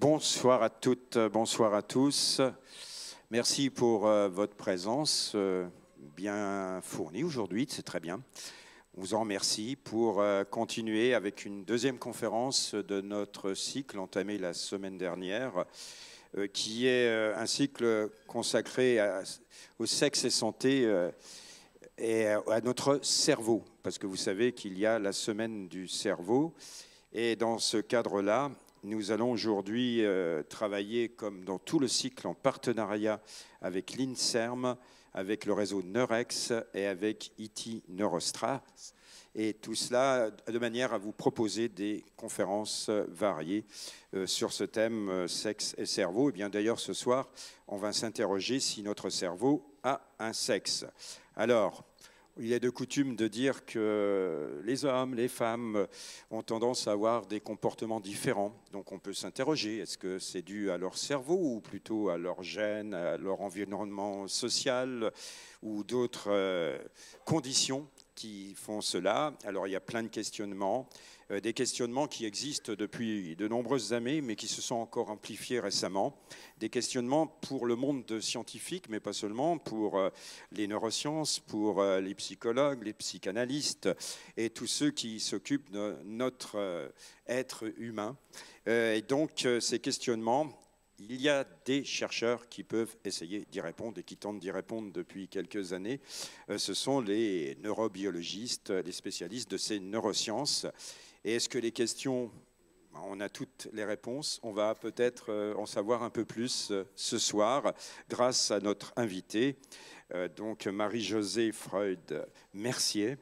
Bonsoir à toutes, bonsoir à tous. Merci pour votre présence bien fournie aujourd'hui, c'est très bien. On vous en remercie pour continuer avec une deuxième conférence de notre cycle entamé la semaine dernière, qui est un cycle consacré au sexe et santé et à notre cerveau, parce que vous savez qu'il y a la semaine du cerveau, et dans ce cadre-là, nous allons aujourd'hui travailler, comme dans tout le cycle, en partenariat avec l'INSERM, avec le réseau Neurex et avec IT Neurostrat. Et tout cela de manière à vous proposer des conférences variées sur ce thème sexe et cerveau. Et bien d'ailleurs, ce soir, on va s'interroger si notre cerveau a un sexe. Alors, il est de coutume de dire que les hommes, les femmes ont tendance à avoir des comportements différents. Donc on peut s'interroger, est-ce que c'est dû à leur cerveau ou plutôt à leur gène, à leur environnement social ou d'autres conditions qui font cela? Alors il y a plein de questionnements, des questionnements qui existent depuis de nombreuses années, mais qui se sont encore amplifiés récemment. Des questionnements pour le monde scientifique, mais pas seulement, pour les neurosciences, pour les psychologues, les psychanalystes et tous ceux qui s'occupent de notre être humain. Et donc ces questionnements, il y a des chercheurs qui peuvent essayer d'y répondre et qui tentent d'y répondre depuis quelques années. Ce sont les neurobiologistes, les spécialistes de ces neurosciences. Et est-ce que les questions, on a toutes les réponses? On va peut-être en savoir un peu plus ce soir grâce à notre invitée, donc Marie-Josée Freud-Mercier,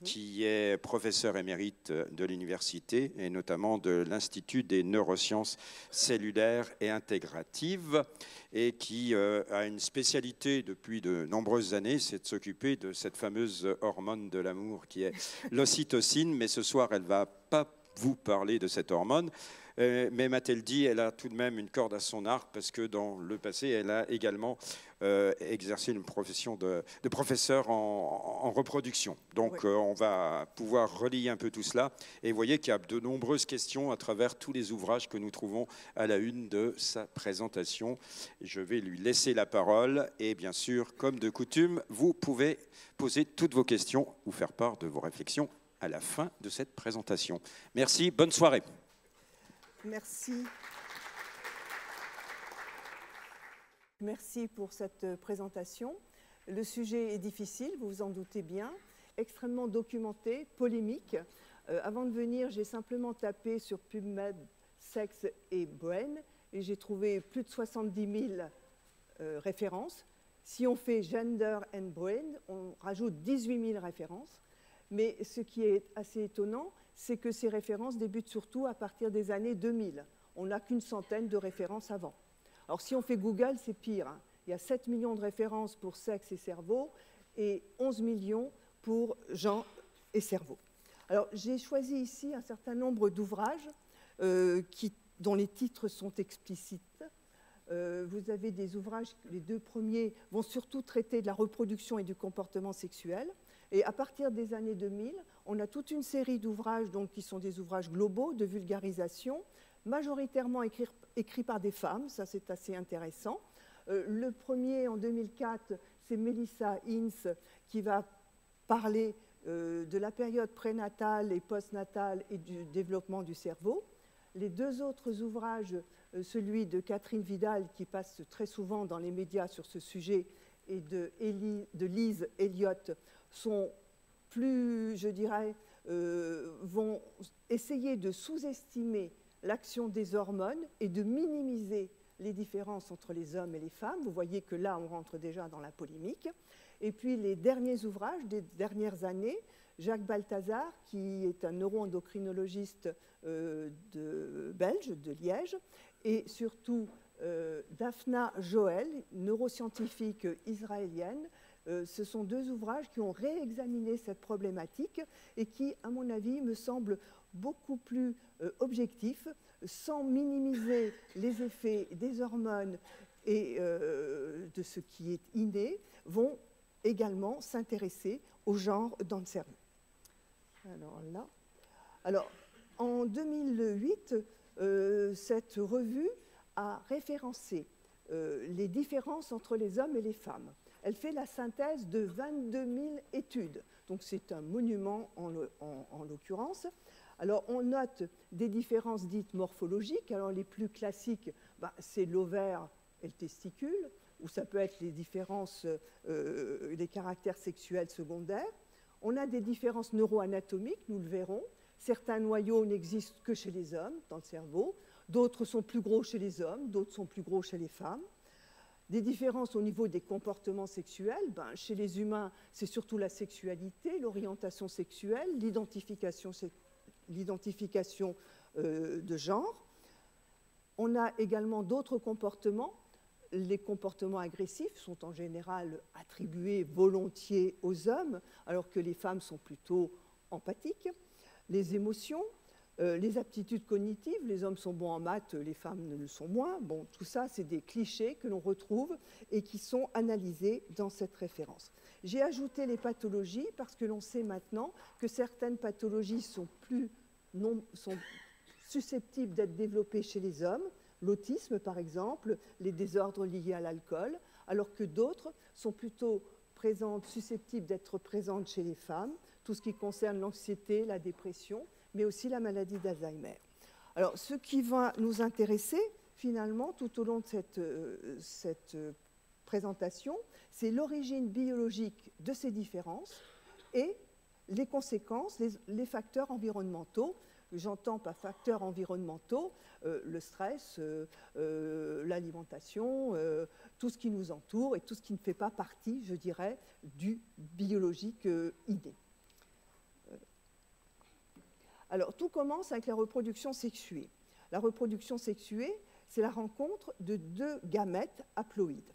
qui est professeure émérite de l'université et notamment de l'Institut des neurosciences cellulaires et intégratives et qui a une spécialité depuis de nombreuses années, c'est de s'occuper de cette fameuse hormone de l'amour qui est l'ocytocine. Mais ce soir, elle ne va pas vous parler de cette hormone. Mais m'a-t-elle dit, elle a tout de même une corde à son arc parce que dans le passé, elle a également exercé une profession de professeur en reproduction. Donc oui. On va pouvoir relier un peu tout cela. Et vous voyez qu'il y a de nombreuses questions à travers tous les ouvrages que nous trouvons à la une de sa présentation. Je vais lui laisser la parole. Et bien sûr, comme de coutume, vous pouvez poser toutes vos questions ou faire part de vos réflexions à la fin de cette présentation. Merci, bonne soirée. Merci. Merci pour cette présentation. Le sujet est difficile, vous vous en doutez bien, extrêmement documenté, polémique. Avant de venir, j'ai simplement tapé sur PubMed sexe et brain et j'ai trouvé plus de 70 000 références. Si on fait gender and brain, on rajoute 18 000 références. Mais ce qui est assez étonnant, c'est que ces références débutent surtout à partir des années 2000. On n'a qu'une centaine de références avant. Alors si on fait Google, c'est pire. Hein. Il y a 7 millions de références pour sexe et cerveau et 11 millions pour genre et cerveau. Alors j'ai choisi ici un certain nombre d'ouvrages dont les titres sont explicites. Vous avez des ouvrages, les deux premiers vont surtout traiter de la reproduction et du comportement sexuel. Et à partir des années 2000, on a toute une série d'ouvrages qui sont des ouvrages globaux de vulgarisation, majoritairement écrits par des femmes, ça c'est assez intéressant. Le premier, en 2004, c'est Melissa Ince qui va parler de la période prénatale et postnatale et du développement du cerveau. Les deux autres ouvrages, celui de Catherine Vidal qui passe très souvent dans les médias sur ce sujet et de Lise Elliott, sont plus, je dirais, vont essayer de sous-estimer l'action des hormones et de minimiser les différences entre les hommes et les femmes. Vous voyez que là, on rentre déjà dans la polémique. Et puis, les derniers ouvrages des dernières années, Jacques Balthazar, qui est un neuroendocrinologiste belge, de Liège, et surtout Daphna Joel, neuroscientifique israélienne. Ce sont deux ouvrages qui ont réexaminé cette problématique et qui, à mon avis, me semblent beaucoup plus objectifs, sans minimiser les effets des hormones et de ce qui est inné, vont également s'intéresser au genre dans le cerveau. Alors là, en 2008, cette revue a référencé les différences entre les hommes et les femmes. Elle fait la synthèse de 22 000 études. Donc c'est un monument en l'occurrence. Alors on note des différences dites morphologiques. Alors les plus classiques, c'est l'ovaire et le testicule, ou ça peut être les différences, les caractères sexuels secondaires. On a des différences neuroanatomiques, nous le verrons. Certains noyaux n'existent que chez les hommes, dans le cerveau. D'autres sont plus gros chez les hommes, d'autres sont plus gros chez les femmes. Des différences au niveau des comportements sexuels. Chez les humains, c'est surtout la sexualité, l'orientation sexuelle, l'identification de genre. On a également d'autres comportements. Les comportements agressifs sont en général attribués volontiers aux hommes, alors que les femmes sont plutôt empathiques. Les émotions, les aptitudes cognitives, les hommes sont bons en maths, les femmes ne le sont moins. Bon, tout ça, c'est des clichés que l'on retrouve et qui sont analysés dans cette référence. J'ai ajouté les pathologies parce que l'on sait maintenant que certaines pathologies sont susceptibles d'être développées chez les hommes, l'autisme par exemple, les désordres liés à l'alcool, alors que d'autres sont plutôt susceptibles d'être présentes chez les femmes, tout ce qui concerne l'anxiété, la dépression, mais aussi la maladie d'Alzheimer. Alors, ce qui va nous intéresser, finalement, tout au long de cette présentation, c'est l'origine biologique de ces différences et les conséquences, les facteurs environnementaux. J'entends par facteurs environnementaux le stress, l'alimentation, tout ce qui nous entoure et tout ce qui ne fait pas partie, je dirais, du biologique inné. Alors, tout commence avec la reproduction sexuée. La reproduction sexuée, c'est la rencontre de deux gamètes haploïdes.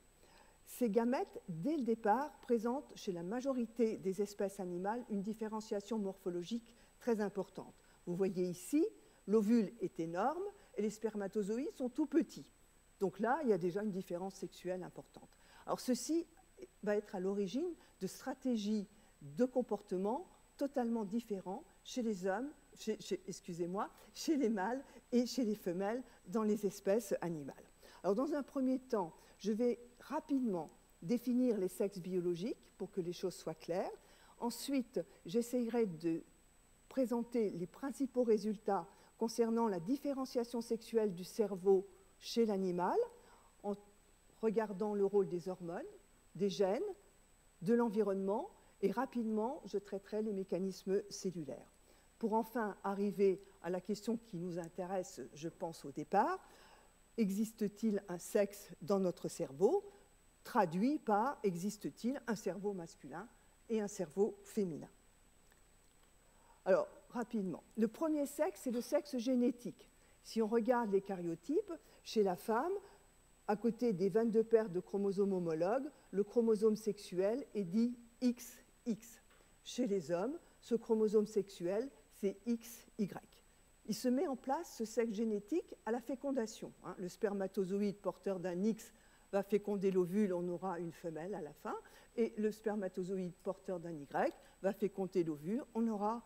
Ces gamètes, dès le départ, présentent chez la majorité des espèces animales une différenciation morphologique très importante. Vous voyez ici, l'ovule est énorme et les spermatozoïdes sont tout petits. Donc là, il y a déjà une différence sexuelle importante. Alors ceci va être à l'origine de stratégies de comportement totalement différents chez les hommes, chez les mâles et chez les femelles dans les espèces animales. Alors dans un premier temps, je vais rapidement définir les sexes biologiques pour que les choses soient claires. Ensuite, j'essaierai de présenter les principaux résultats concernant la différenciation sexuelle du cerveau chez l'animal, en regardant le rôle des hormones, des gènes, de l'environnement, et rapidement, je traiterai les mécanismes cellulaires. Pour enfin arriver à la question qui nous intéresse, je pense, au départ, existe-t-il un sexe dans notre cerveau? Traduit par existe-t-il un cerveau masculin et un cerveau féminin? Alors, rapidement, le premier sexe, c'est le sexe génétique. Si on regarde les karyotypes, chez la femme, à côté des 22 paires de chromosomes homologues, le chromosome sexuel est dit XX. Chez les hommes, ce chromosome sexuel, c'est XY. Il se met en place, ce sexe génétique, à la fécondation. Le spermatozoïde porteur d'un X va féconder l'ovule, on aura une femelle à la fin, et le spermatozoïde porteur d'un Y va féconder l'ovule, on aura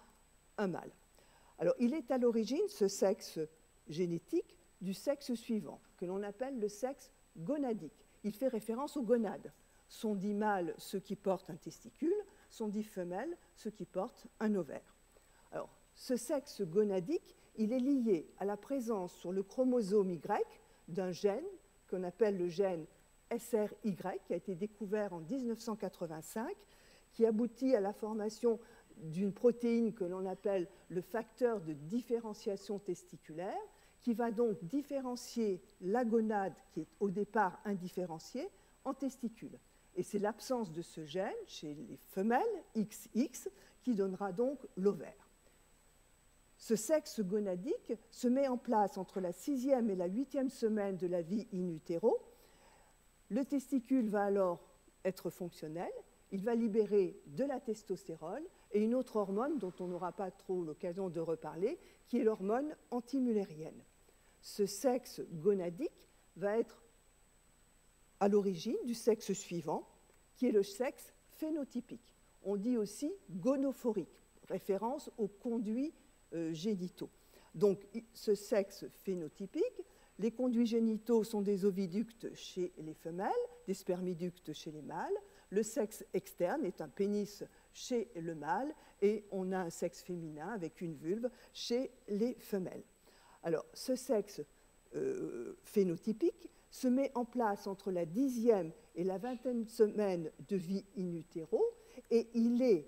un mâle. Alors, il est à l'origine, ce sexe génétique, du sexe suivant, que l'on appelle le sexe gonadique. Il fait référence aux gonades. Sont dits mâles ceux qui portent un testicule, sont dits femelles ceux qui portent un ovaire. Alors, ce sexe gonadique, il est lié à la présence sur le chromosome Y d'un gène qu'on appelle le gène SRY, qui a été découvert en 1985, qui aboutit à la formation d'une protéine que l'on appelle le facteur de différenciation testiculaire, qui va donc différencier la gonade, qui est au départ indifférenciée, en testicule. Et c'est l'absence de ce gène chez les femelles, XX, qui donnera donc l'ovaire. Ce sexe gonadique se met en place entre la 6e et la 8e semaine de la vie in utero. Le testicule va alors être fonctionnel, il va libérer de la testostérone et une autre hormone dont on n'aura pas trop l'occasion de reparler, qui est l'hormone antimullérienne. Ce sexe gonadique va être à l'origine du sexe suivant, qui est le sexe phénotypique. On dit aussi gonophorique, référence aux conduits génitaux. Donc, ce sexe phénotypique, les conduits génitaux sont des oviductes chez les femelles, des spermiductes chez les mâles. Le sexe externe est un pénis chez le mâle et on a un sexe féminin avec une vulve chez les femelles. Alors, ce sexe phénotypique se met en place entre la 10e et la 20e semaine de vie in utero et il est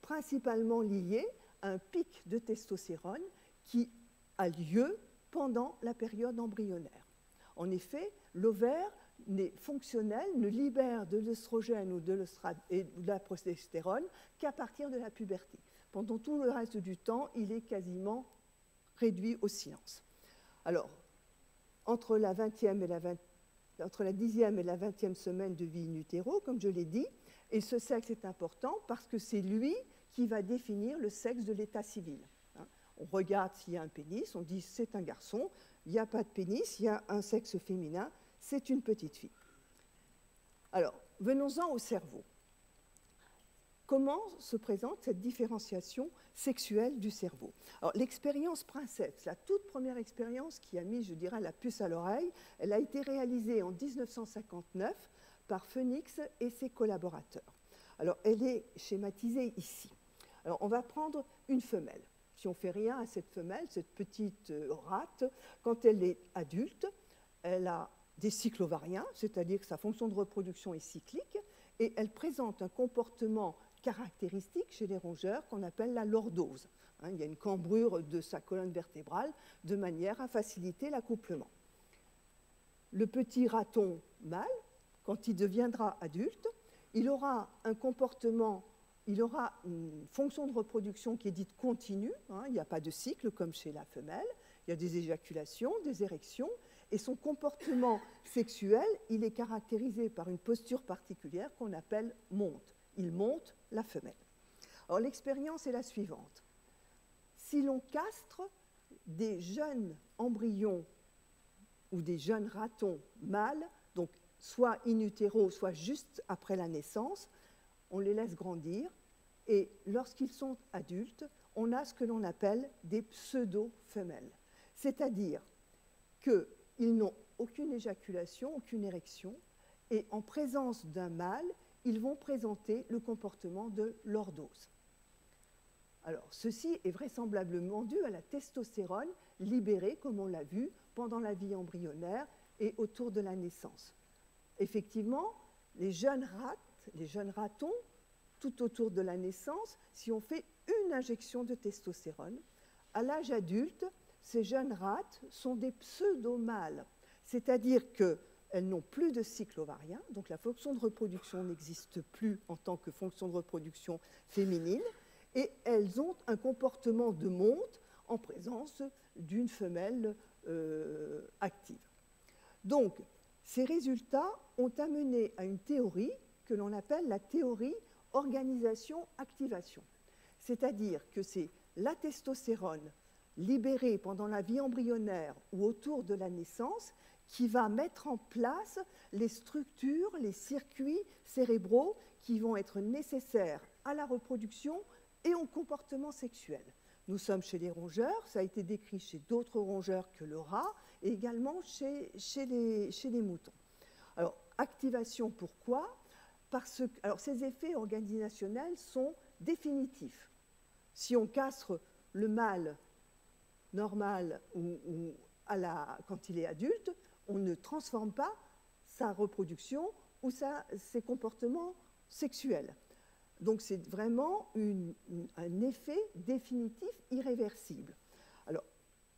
principalement lié à un pic de testostérone qui a lieu pendant la période embryonnaire. En effet, l'ovaire n'est fonctionnel, ne libère de l'œstrogène ou de la progestérone qu'à partir de la puberté. Pendant tout le reste du temps, il est quasiment réduit au silence. Alors, entre la 10e et la 20e semaine de vie in utero, comme je l'ai dit, et ce sexe est important parce que c'est lui qui va définir le sexe de l'état civil. On regarde s'il y a un pénis, on dit c'est un garçon, il n'y a pas de pénis, il y a un sexe féminin, c'est une petite fille. Alors, venons-en au cerveau. Comment se présente cette différenciation sexuelle du cerveau? Alors, l'expérience Princeps, la toute première expérience qui a mis, je dirais, la puce à l'oreille, elle a été réalisée en 1959 par Phoenix et ses collaborateurs. Alors, elle est schématisée ici. Alors, on va prendre une femelle. Si on ne fait rien à cette femelle, cette petite rate, quand elle est adulte, elle a des cycles ovariens, c'est-à-dire que sa fonction de reproduction est cyclique, et elle présente un comportement caractéristique chez les rongeurs qu'on appelle la lordose. Il y a une cambrure de sa colonne vertébrale de manière à faciliter l'accouplement. Le petit raton mâle, quand il deviendra adulte, il aura un comportement, il aura une fonction de reproduction qui est dite continue, il n'y a pas de cycle comme chez la femelle, il y a des éjaculations, des érections, et son comportement sexuel, il est caractérisé par une posture particulière qu'on appelle monte. Il monte la femelle. Alors l'expérience est la suivante. Si l'on castre des jeunes embryons ou des jeunes ratons mâles, donc soit in utero, soit juste après la naissance, on les laisse grandir et lorsqu'ils sont adultes, on a ce que l'on appelle des pseudo-femelles. C'est-à-dire qu'ils n'ont aucune éjaculation, aucune érection, et en présence d'un mâle, ils vont présenter le comportement de lordose. Alors, ceci est vraisemblablement dû à la testostérone libérée, comme on l'a vu, pendant la vie embryonnaire et autour de la naissance. Effectivement, les jeunes ratons, tout autour de la naissance, si on fait une injection de testostérone, à l'âge adulte, ces jeunes rates sont des pseudo-mâles, c'est-à-dire qu'elles n'ont plus de cycle ovarien, donc la fonction de reproduction n'existe plus en tant que fonction de reproduction féminine, et elles ont un comportement de monte en présence d'une femelle active. Donc, ces résultats ont amené à une théorie que l'on appelle la théorie organisation-activation. C'est-à-dire que c'est la testostérone libérée pendant la vie embryonnaire ou autour de la naissance qui va mettre en place les structures, les circuits cérébraux qui vont être nécessaires à la reproduction et au comportement sexuel. Nous sommes chez les rongeurs, ça a été décrit chez d'autres rongeurs que le rat, et également chez les moutons. Alors, activation, pourquoi? Parce que ces effets organisationnels sont définitifs. Si on castre le mâle normal quand il est adulte, on ne transforme pas sa reproduction ou ses comportements sexuels. Donc c'est vraiment un effet définitif irréversible. Alors,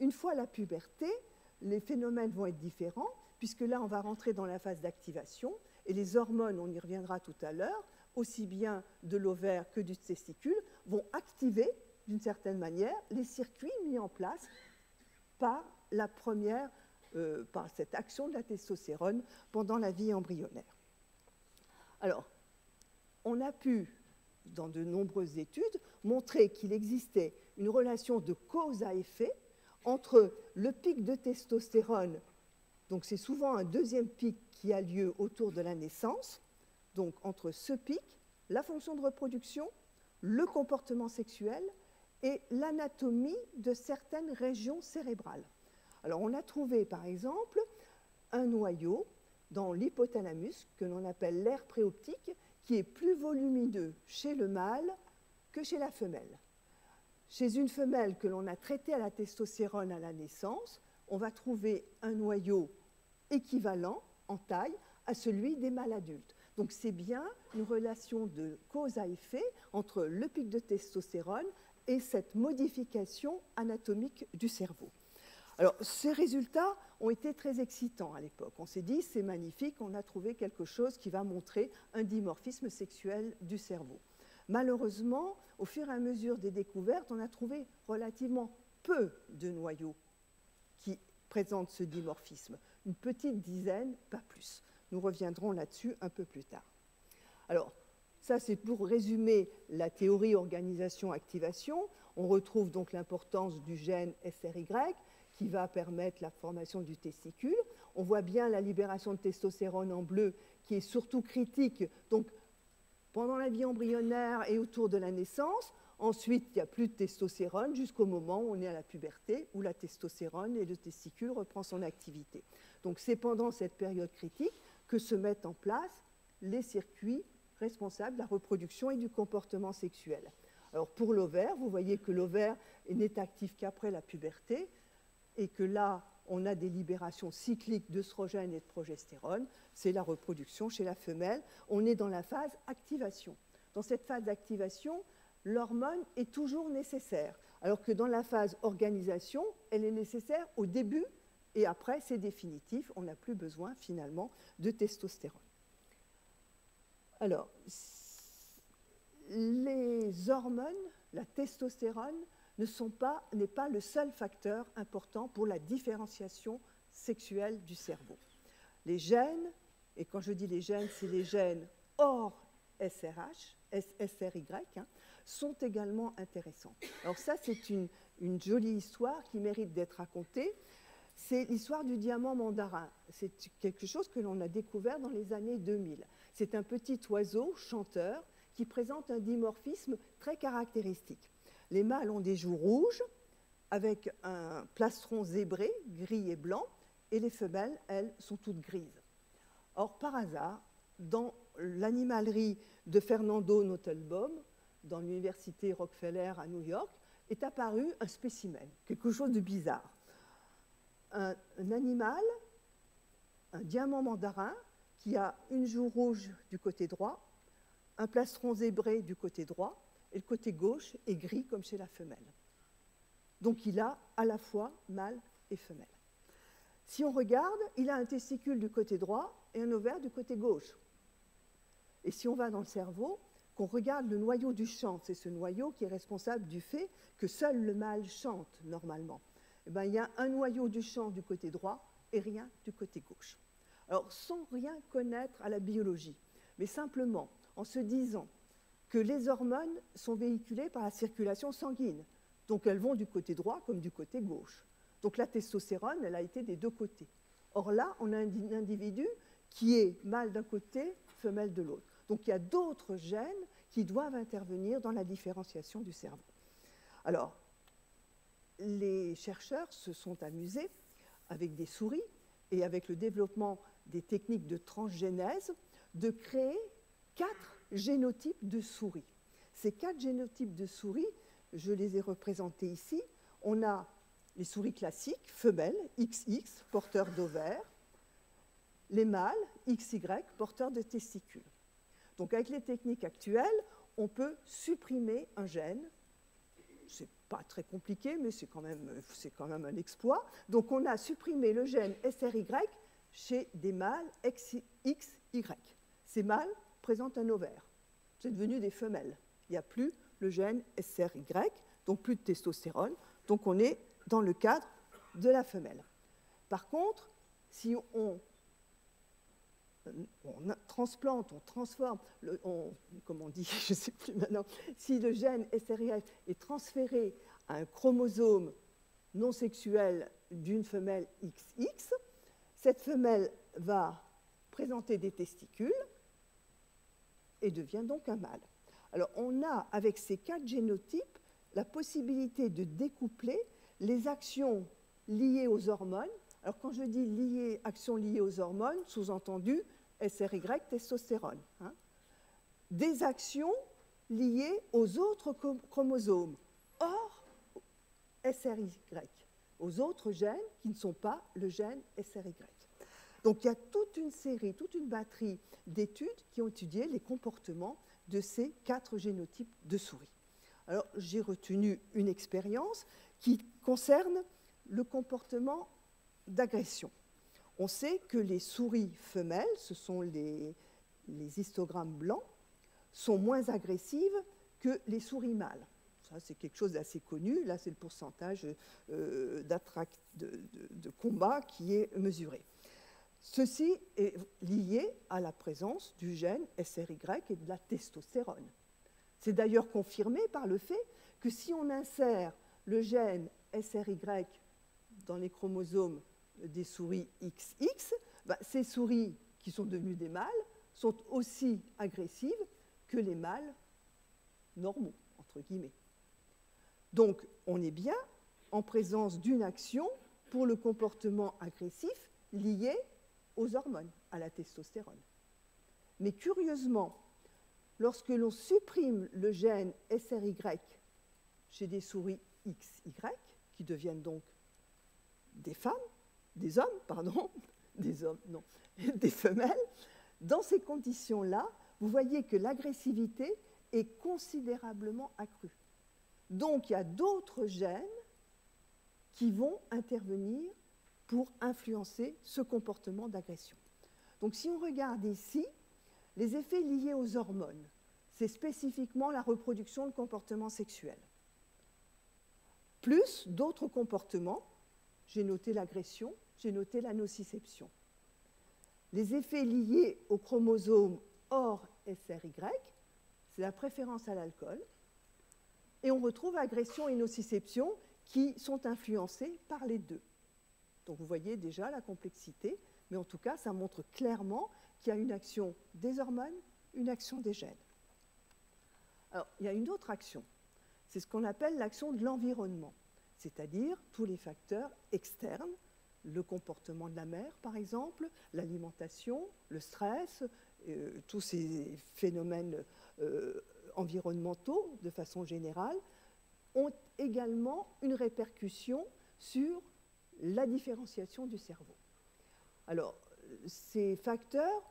une fois la puberté, les phénomènes vont être différents, puisque là, on va rentrer dans la phase d'activation, et les hormones, on y reviendra tout à l'heure, aussi bien de l'ovaire que du testicule, vont activer, d'une certaine manière, les circuits mis en place par par cette action de la testostérone pendant la vie embryonnaire. Alors, on a pu, dans de nombreuses études, montrer qu'il existait une relation de cause à effet entre le pic de testostérone, donc c'est souvent un deuxième pic qui a lieu autour de la naissance, donc entre ce pic, la fonction de reproduction, le comportement sexuel et l'anatomie de certaines régions cérébrales. Alors, on a trouvé, par exemple, un noyau dans l'hypothalamus, que l'on appelle l'aire préoptique, qui est plus volumineux chez le mâle que chez la femelle. Chez une femelle que l'on a traitée à la testostérone à la naissance, on va trouver un noyau équivalent en taille à celui des mâles adultes. Donc c'est bien une relation de cause à effet entre le pic de testostérone et cette modification anatomique du cerveau. Alors, ces résultats ont été très excitants à l'époque. On s'est dit, c'est magnifique, on a trouvé quelque chose qui va montrer un dimorphisme sexuel du cerveau. Malheureusement, au fur et à mesure des découvertes, on a trouvé relativement peu de noyaux qui présentent ce dimorphisme. Une petite dizaine, pas plus. Nous reviendrons là-dessus un peu plus tard. Alors, ça, c'est pour résumer la théorie organisation-activation. On retrouve donc l'importance du gène SRY qui va permettre la formation du testicule. On voit bien la libération de testostérone en bleu qui est surtout critique donc, pendant la vie embryonnaire et autour de la naissance. Ensuite, il n'y a plus de testostérone jusqu'au moment où on est à la puberté, où la testostérone et le testicule reprend son activité. Donc c'est pendant cette période critique que se mettent en place les circuits responsables de la reproduction et du comportement sexuel. Alors pour l'ovaire, vous voyez que l'ovaire n'est actif qu'après la puberté et que là, on a des libérations cycliques d'œstrogène et de progestérone. C'est la reproduction chez la femelle. On est dans la phase activation. Dans cette phase d'activation, l'hormone est toujours nécessaire, alors que dans la phase organisation, elle est nécessaire au début et après, c'est définitif. On n'a plus besoin finalement de testostérone. Alors, les hormones, la testostérone, n'est pas le seul facteur important pour la différenciation sexuelle du cerveau. Les gènes, et quand je dis les gènes, c'est les gènes hors SRH, SRY, sont également intéressants. Alors ça, c'est une jolie histoire qui mérite d'être racontée. C'est l'histoire du diamant mandarin. C'est quelque chose que l'on a découvert dans les années 2000. C'est un petit oiseau chanteur qui présente un dimorphisme très caractéristique. Les mâles ont des joues rouges avec un plastron zébré, gris et blanc, et les femelles, elles, sont toutes grises. Or, par hasard, dans l'animalerie de Fernando Notelbaum, dans l'université Rockefeller à New York, est apparu un spécimen, quelque chose de bizarre. Un animal, un diamant mandarin, qui a une joue rouge du côté droit, un plastron zébré du côté droit, et le côté gauche est gris comme chez la femelle. Donc il a à la fois mâle et femelle. Si on regarde, il a un testicule du côté droit et un ovaire du côté gauche. Et si on va dans le cerveau, qu'on regarde le noyau du chant, c'est ce noyau qui est responsable du fait que seul le mâle chante normalement. Eh bien, il y a un noyau du chant du côté droit et rien du côté gauche. Alors, sans rien connaître à la biologie, mais simplement en se disant que les hormones sont véhiculées par la circulation sanguine. Donc elles vont du côté droit comme du côté gauche. Donc la testostérone, elle a été des deux côtés. Or là, on a un individu qui est mâle d'un côté, femelle de l'autre. Donc il y a d'autres gènes qui doivent intervenir dans la différenciation du cerveau. Alors, les chercheurs se sont amusés avec des souris et avec le développement des techniques de transgénèse de créer 4 génotypes de souris. Ces 4 génotypes de souris, je les ai représentés ici. On a les souris classiques, femelles, XX, porteurs d'ovaires, les mâles, XY, porteurs de testicules. Donc avec les techniques actuelles, on peut supprimer un gène. Ce n'est pas très compliqué, mais c'est quand même un exploit. Donc on a supprimé le gène SRY chez des mâles XY. Ces mâles présentent un ovaire. C'est devenu des femelles. Il n'y a plus le gène SRY, donc plus de testostérone. Donc on est dans le cadre de la femelle. Par contre, si on transplante, on transforme, comment on dit, je ne sais plus maintenant, si le gène SRY est transféré à un chromosome non sexuel d'une femelle XX, cette femelle va présenter des testicules et devient donc un mâle. Alors on a, avec ces 4 génotypes, la possibilité de découpler les actions liées aux hormones. Alors quand je dis actions liées aux hormones, sous-entendu SRY, testostérone, hein, des actions liées aux autres chromosomes, hors SRY, aux autres gènes qui ne sont pas le gène SRY. Donc il y a toute une série, toute une batterie d'études qui ont étudié les comportements de ces 4 génotypes de souris. Alors j'ai retenu une expérience qui concerne le comportement d'agression. On sait que les souris femelles, ce sont les histogrammes blancs, sont moins agressives que les souris mâles. Ça, c'est quelque chose d'assez connu. Là, c'est le pourcentage de combat qui est mesuré. Ceci est lié à la présence du gène SRY et de la testostérone. C'est d'ailleurs confirmé par le fait que si on insère le gène SRY dans les chromosomes des souris XX, ces souris qui sont devenues des mâles sont aussi agressives que les mâles normaux, entre guillemets. Donc, on est bien en présence d'une action pour le comportement agressif lié aux hormones, à la testostérone. Mais curieusement, lorsque l'on supprime le gène SRY chez des souris XY, qui deviennent donc des femmes, des hommes, pardon, des hommes, non, des femelles, dans ces conditions-là, vous voyez que l'agressivité est considérablement accrue. Donc, il y a d'autres gènes qui vont intervenir pour influencer ce comportement d'agression. Donc, si on regarde ici, les effets liés aux hormones, c'est spécifiquement la reproduction, le comportement sexuel. Plus d'autres comportements, j'ai noté l'agression, j'ai noté la nociception. Les effets liés aux chromosomes hors SRY, c'est la préférence à l'alcool. Et on retrouve agression et nociception qui sont influencés par les deux. Donc vous voyez déjà la complexité, mais en tout cas, ça montre clairement qu'il y a une action des hormones, une action des gènes. Alors, il y a une autre action. C'est ce qu'on appelle l'action de l'environnement, c'est-à-dire tous les facteurs externes, le comportement de la mère, par exemple, l'alimentation, le stress, tous ces phénomènes environnementaux, de façon générale, ont également une répercussion sur la différenciation du cerveau. Alors, ces facteurs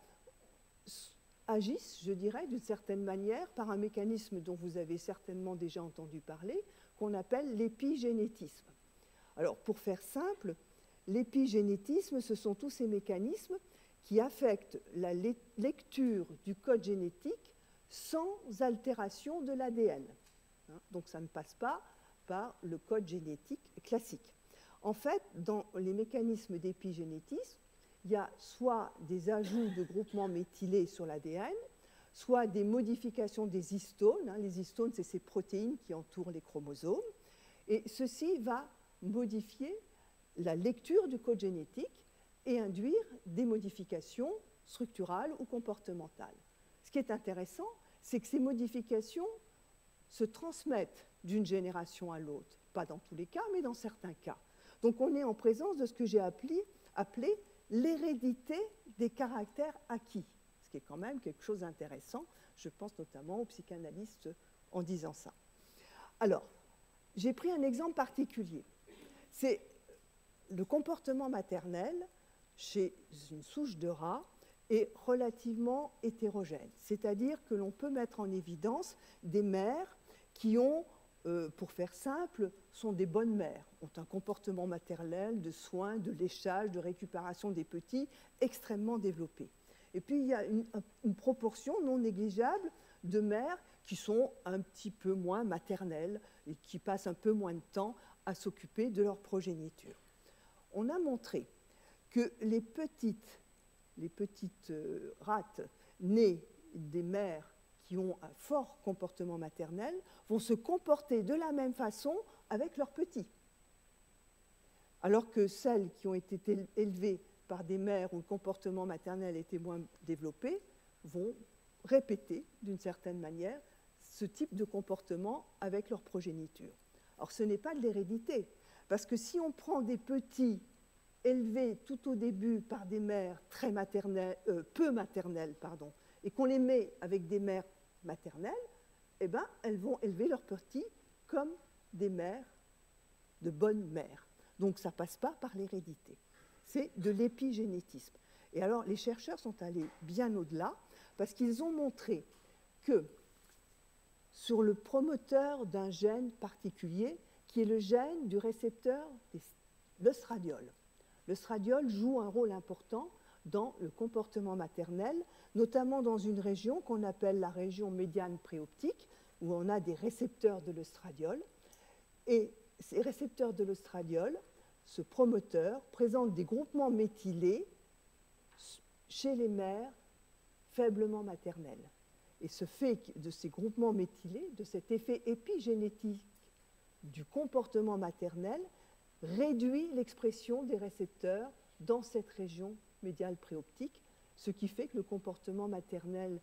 agissent, je dirais, d'une certaine manière, par un mécanisme dont vous avez certainement déjà entendu parler, qu'on appelle l'épigénétisme. Alors, pour faire simple, l'épigénétisme, ce sont tous ces mécanismes qui affectent la lecture du code génétique sans altération de l'ADN. Donc, ça ne passe pas par le code génétique classique. En fait, dans les mécanismes d'épigénétisme, il y a soit des ajouts de groupements méthylés sur l'ADN, soit des modifications des histones. Les histones, c'est ces protéines qui entourent les chromosomes. Et ceci va modifier la lecture du code génétique et induire des modifications structurales ou comportementales. Ce qui est intéressant, c'est que ces modifications se transmettent d'une génération à l'autre. Pas dans tous les cas, mais dans certains cas. Donc on est en présence de ce que j'ai appelé l'hérédité des caractères acquis, ce qui est quand même quelque chose d'intéressant. Je pense notamment aux psychanalystes en disant ça. Alors, j'ai pris un exemple particulier. C'est le comportement maternel chez une souche de rats est relativement hétérogène. C'est-à-dire que l'on peut mettre en évidence des mères qui ont, pour faire simple, sont des bonnes mères, ont un comportement maternel de soins, de léchage, de récupération des petits extrêmement développé. Et puis il y a une proportion non négligeable de mères qui sont un petit peu moins maternelles et qui passent un peu moins de temps à s'occuper de leur progéniture. On a montré que les petites rates nées des mères qui ont un fort comportement maternel vont se comporter de la même façon avec leurs petits. Alors que celles qui ont été élevées par des mères où le comportement maternel était moins développé vont répéter d'une certaine manière ce type de comportement avec leur progéniture. Alors ce n'est pas de l'hérédité, parce que si on prend des petits élevés tout au début par des mères très peu maternelles, et qu'on les met avec des mères maternelles, eh ben, elles vont élever leurs petits comme des mères, de bonnes mères. Donc ça ne passe pas par l'hérédité. C'est de l'épigénétisme. Et alors les chercheurs sont allés bien au-delà, parce qu'ils ont montré que sur le promoteur d'un gène particulier, qui est le gène du récepteur de l'œstradiol. L'œstradiol joue un rôle important dans le comportement maternel, notamment dans une région qu'on appelle la région médiane préoptique, où on a des récepteurs de l'œstradiol. Et ces récepteurs de l'œstradiol, ce promoteur, présente des groupements méthylés chez les mères faiblement maternelles. Et ce fait de ces groupements méthylés, de cet effet épigénétique du comportement maternel, réduit l'expression des récepteurs dans cette région médiale préoptique, ce qui fait que le comportement maternel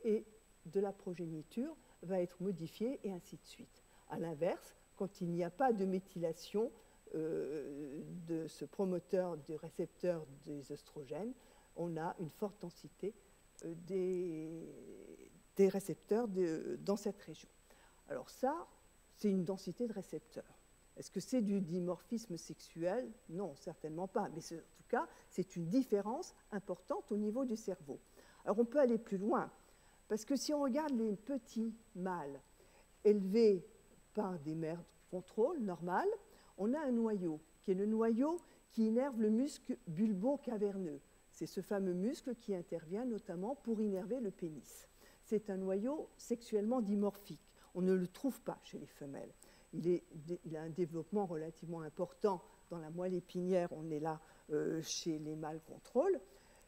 et de la progéniture va être modifié et ainsi de suite. À l'inverse, quand il n'y a pas de méthylation de ce promoteur de récepteurs des œstrogènes, on a une forte densité des récepteurs dans cette région. Alors ça, c'est une densité de récepteurs. Est-ce que c'est du dimorphisme sexuel? Non, certainement pas. Mais en tout cas, c'est une différence importante au niveau du cerveau. Alors on peut aller plus loin, parce que si on regarde les petits mâles élevés par des mères de contrôle normales, on a un noyau, qui est le noyau qui innerve le muscle bulbo-caverneux. C'est ce fameux muscle qui intervient notamment pour innerver le pénis. C'est un noyau sexuellement dimorphique. On ne le trouve pas chez les femelles. Il a un développement relativement important dans la moelle épinière, on est là chez les mâles contrôle,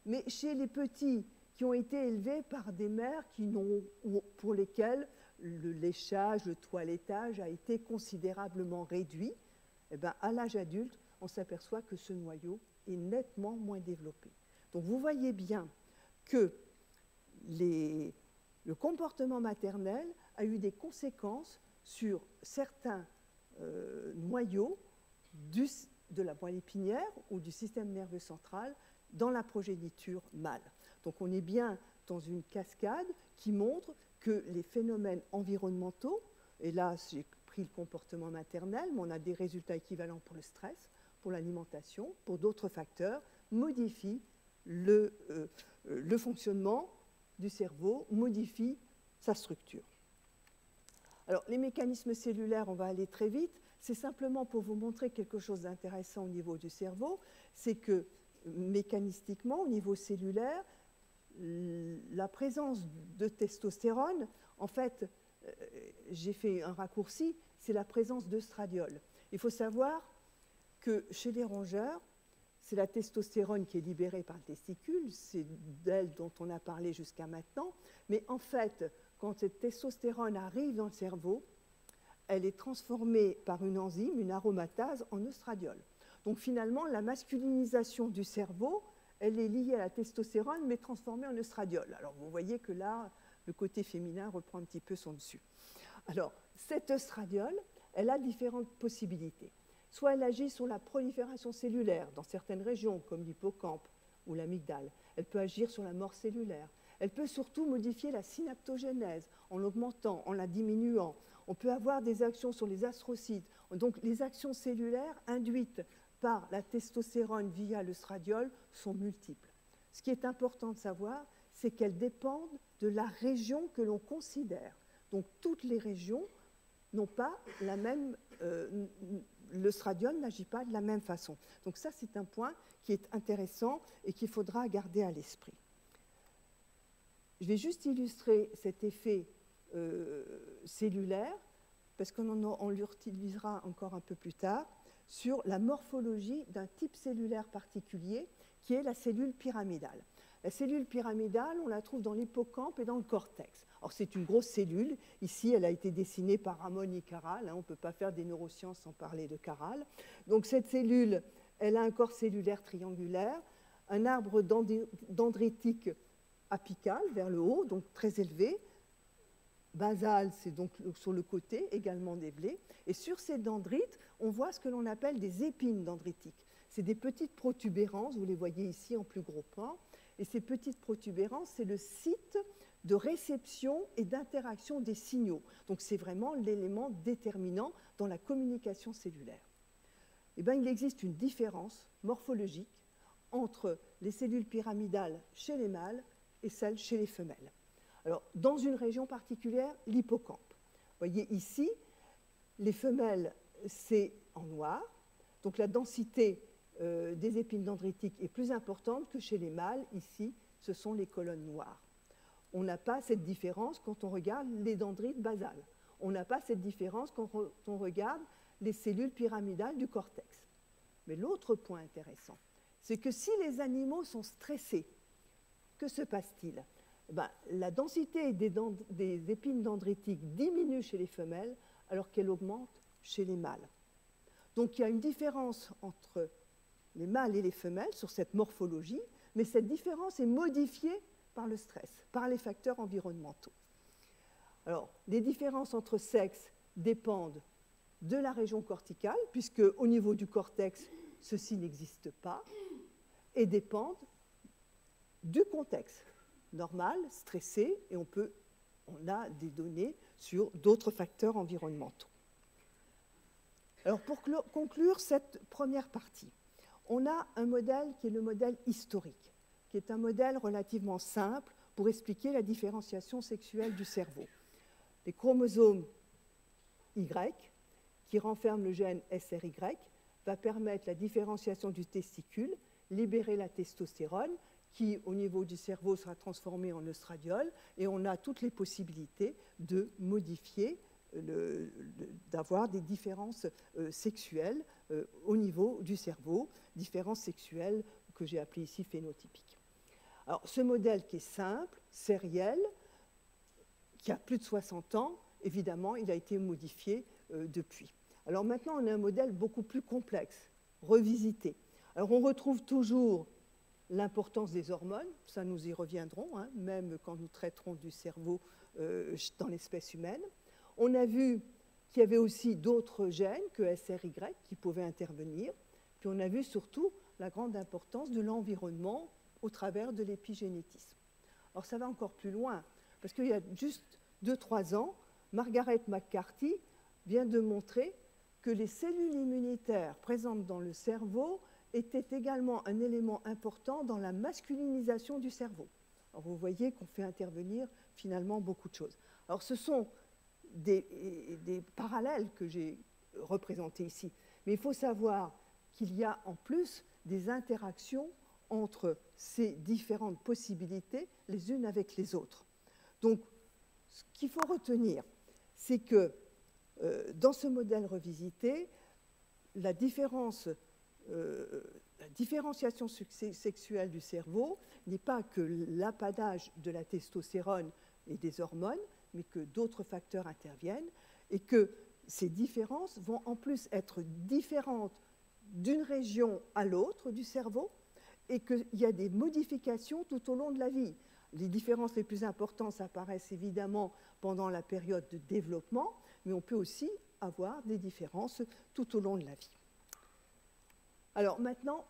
mais chez les petits qui ont été élevés par des mères pour lesquelles le léchage, le toilettage a été considérablement réduit, eh bien, à l'âge adulte, on s'aperçoit que ce noyau est nettement moins développé. Donc vous voyez bien que le comportement maternel a eu des conséquences sur certains noyaux de la moelle épinière ou du système nerveux central dans la progéniture mâle. Donc on est bien dans une cascade qui montre que les phénomènes environnementaux, et là j'ai pris le comportement maternel, mais on a des résultats équivalents pour le stress, pour l'alimentation, pour d'autres facteurs, modifient le fonctionnement du cerveau, modifient sa structure. Alors, les mécanismes cellulaires, on va aller très vite. C'est simplement pour vous montrer quelque chose d'intéressant au niveau du cerveau. C'est que, mécanistiquement, au niveau cellulaire, la présence de testostérone, en fait, j'ai fait un raccourci, c'est la présence d'œstradiol. Il faut savoir que chez les rongeurs, c'est la testostérone qui est libérée par le testicule, c'est d'elle dont on a parlé jusqu'à maintenant, mais en fait, quand cette testostérone arrive dans le cerveau, elle est transformée par une enzyme, une aromatase, en œstradiol. Donc finalement, la masculinisation du cerveau, elle est liée à la testostérone, mais transformée en œstradiol. Alors vous voyez que là, le côté féminin reprend un petit peu son dessus. Alors, cette œstradiol, elle a différentes possibilités. Soit elle agit sur la prolifération cellulaire dans certaines régions, comme l'hippocampe ou l'amygdale. Elle peut agir sur la mort cellulaire. Elle peut surtout modifier la synaptogénèse en l'augmentant, en la diminuant. On peut avoir des actions sur les astrocytes. Donc les actions cellulaires induites par la testostérone via l'œstradiol sont multiples. Ce qui est important de savoir, c'est qu'elles dépendent de la région que l'on considère. Donc toutes les régions n'ont pas la même... l'œstradiol n'agit pas de la même façon. Donc ça, c'est un point qui est intéressant et qu'il faudra garder à l'esprit. Je vais juste illustrer cet effet cellulaire, parce qu'on l'utilisera encore un peu plus tard, sur la morphologie d'un type cellulaire particulier, qui est la cellule pyramidale. La cellule pyramidale, on la trouve dans l'hippocampe et dans le cortex. Alors c'est une grosse cellule. Ici, elle a été dessinée par Ramon y Caral. On ne peut pas faire des neurosciences sans parler de Caral. Donc cette cellule, elle a un corps cellulaire triangulaire, un arbre dendritique apical vers le haut, donc très élevé, basale, c'est donc sur le côté, également déblé. Et sur ces dendrites, on voit ce que l'on appelle des épines dendritiques. C'est des petites protubérances, vous les voyez ici en plus gros plan. Et ces petites protubérances, c'est le site de réception et d'interaction des signaux. Donc c'est vraiment l'élément déterminant dans la communication cellulaire. Eh bien, il existe une différence morphologique entre les cellules pyramidales chez les mâles et celles chez les femelles. Alors, dans une région particulière, l'hippocampe. Vous voyez ici, les femelles, c'est en noir. Donc la densité des épines dendritiques est plus importante que chez les mâles. Ici, ce sont les colonnes noires. On n'a pas cette différence quand on regarde les dendrites basales. On n'a pas cette différence quand on regarde les cellules pyramidales du cortex. Mais l'autre point intéressant, c'est que si les animaux sont stressés, que se passe-t-il? La densité des épines dendritiques diminue chez les femelles alors qu'elle augmente chez les mâles. Donc il y a une différence entre les mâles et les femelles sur cette morphologie, mais cette différence est modifiée par le stress, par les facteurs environnementaux. Alors, les différences entre sexes dépendent de la région corticale, puisque au niveau du cortex, ceci n'existe pas, et dépendent du contexte normal, stressé, et on a des données sur d'autres facteurs environnementaux. Alors, pour conclure cette première partie, on a un modèle qui est le modèle historique, qui est un modèle relativement simple pour expliquer la différenciation sexuelle du cerveau. Les chromosomes Y, qui renferment le gène SRY, va permettre la différenciation du testicule, libérer la testostérone, qui, au niveau du cerveau, sera transformée en œstradiol, et on a toutes les possibilités de modifier, d'avoir des différences sexuelles au niveau du cerveau, différences sexuelles que j'ai appelées ici phénotypiques. Alors, ce modèle qui est simple, sériel, qui a plus de 60 ans, évidemment, il a été modifié depuis. Alors maintenant, on a un modèle beaucoup plus complexe, revisité. Alors, on retrouve toujours l'importance des hormones, ça nous y reviendrons, hein, même quand nous traiterons du cerveau dans l'espèce humaine. On a vu qu'il y avait aussi d'autres gènes que SRY qui pouvaient intervenir. Puis on a vu surtout la grande importance de l'environnement au travers de l'épigénétisme. Alors ça va encore plus loin, parce qu'il y a juste 2-3 ans, Margaret McCarthy vient de montrer que les cellules immunitaires présentes dans le cerveau étaient également un élément important dans la masculinisation du cerveau. Alors vous voyez qu'on fait intervenir finalement beaucoup de choses. Alors ce sont des parallèles que j'ai représentés ici, mais il faut savoir qu'il y a en plus des interactions entre ces différentes possibilités les unes avec les autres. Donc, ce qu'il faut retenir, c'est que dans ce modèle revisité, la différenciation sexuelle du cerveau n'est pas que l'apanage de la testostérone et des hormones, mais que d'autres facteurs interviennent et que ces différences vont en plus être différentes d'une région à l'autre du cerveau et qu'il y a des modifications tout au long de la vie. Les différences les plus importantes apparaissent évidemment pendant la période de développement, mais on peut aussi avoir des différences tout au long de la vie. Alors maintenant,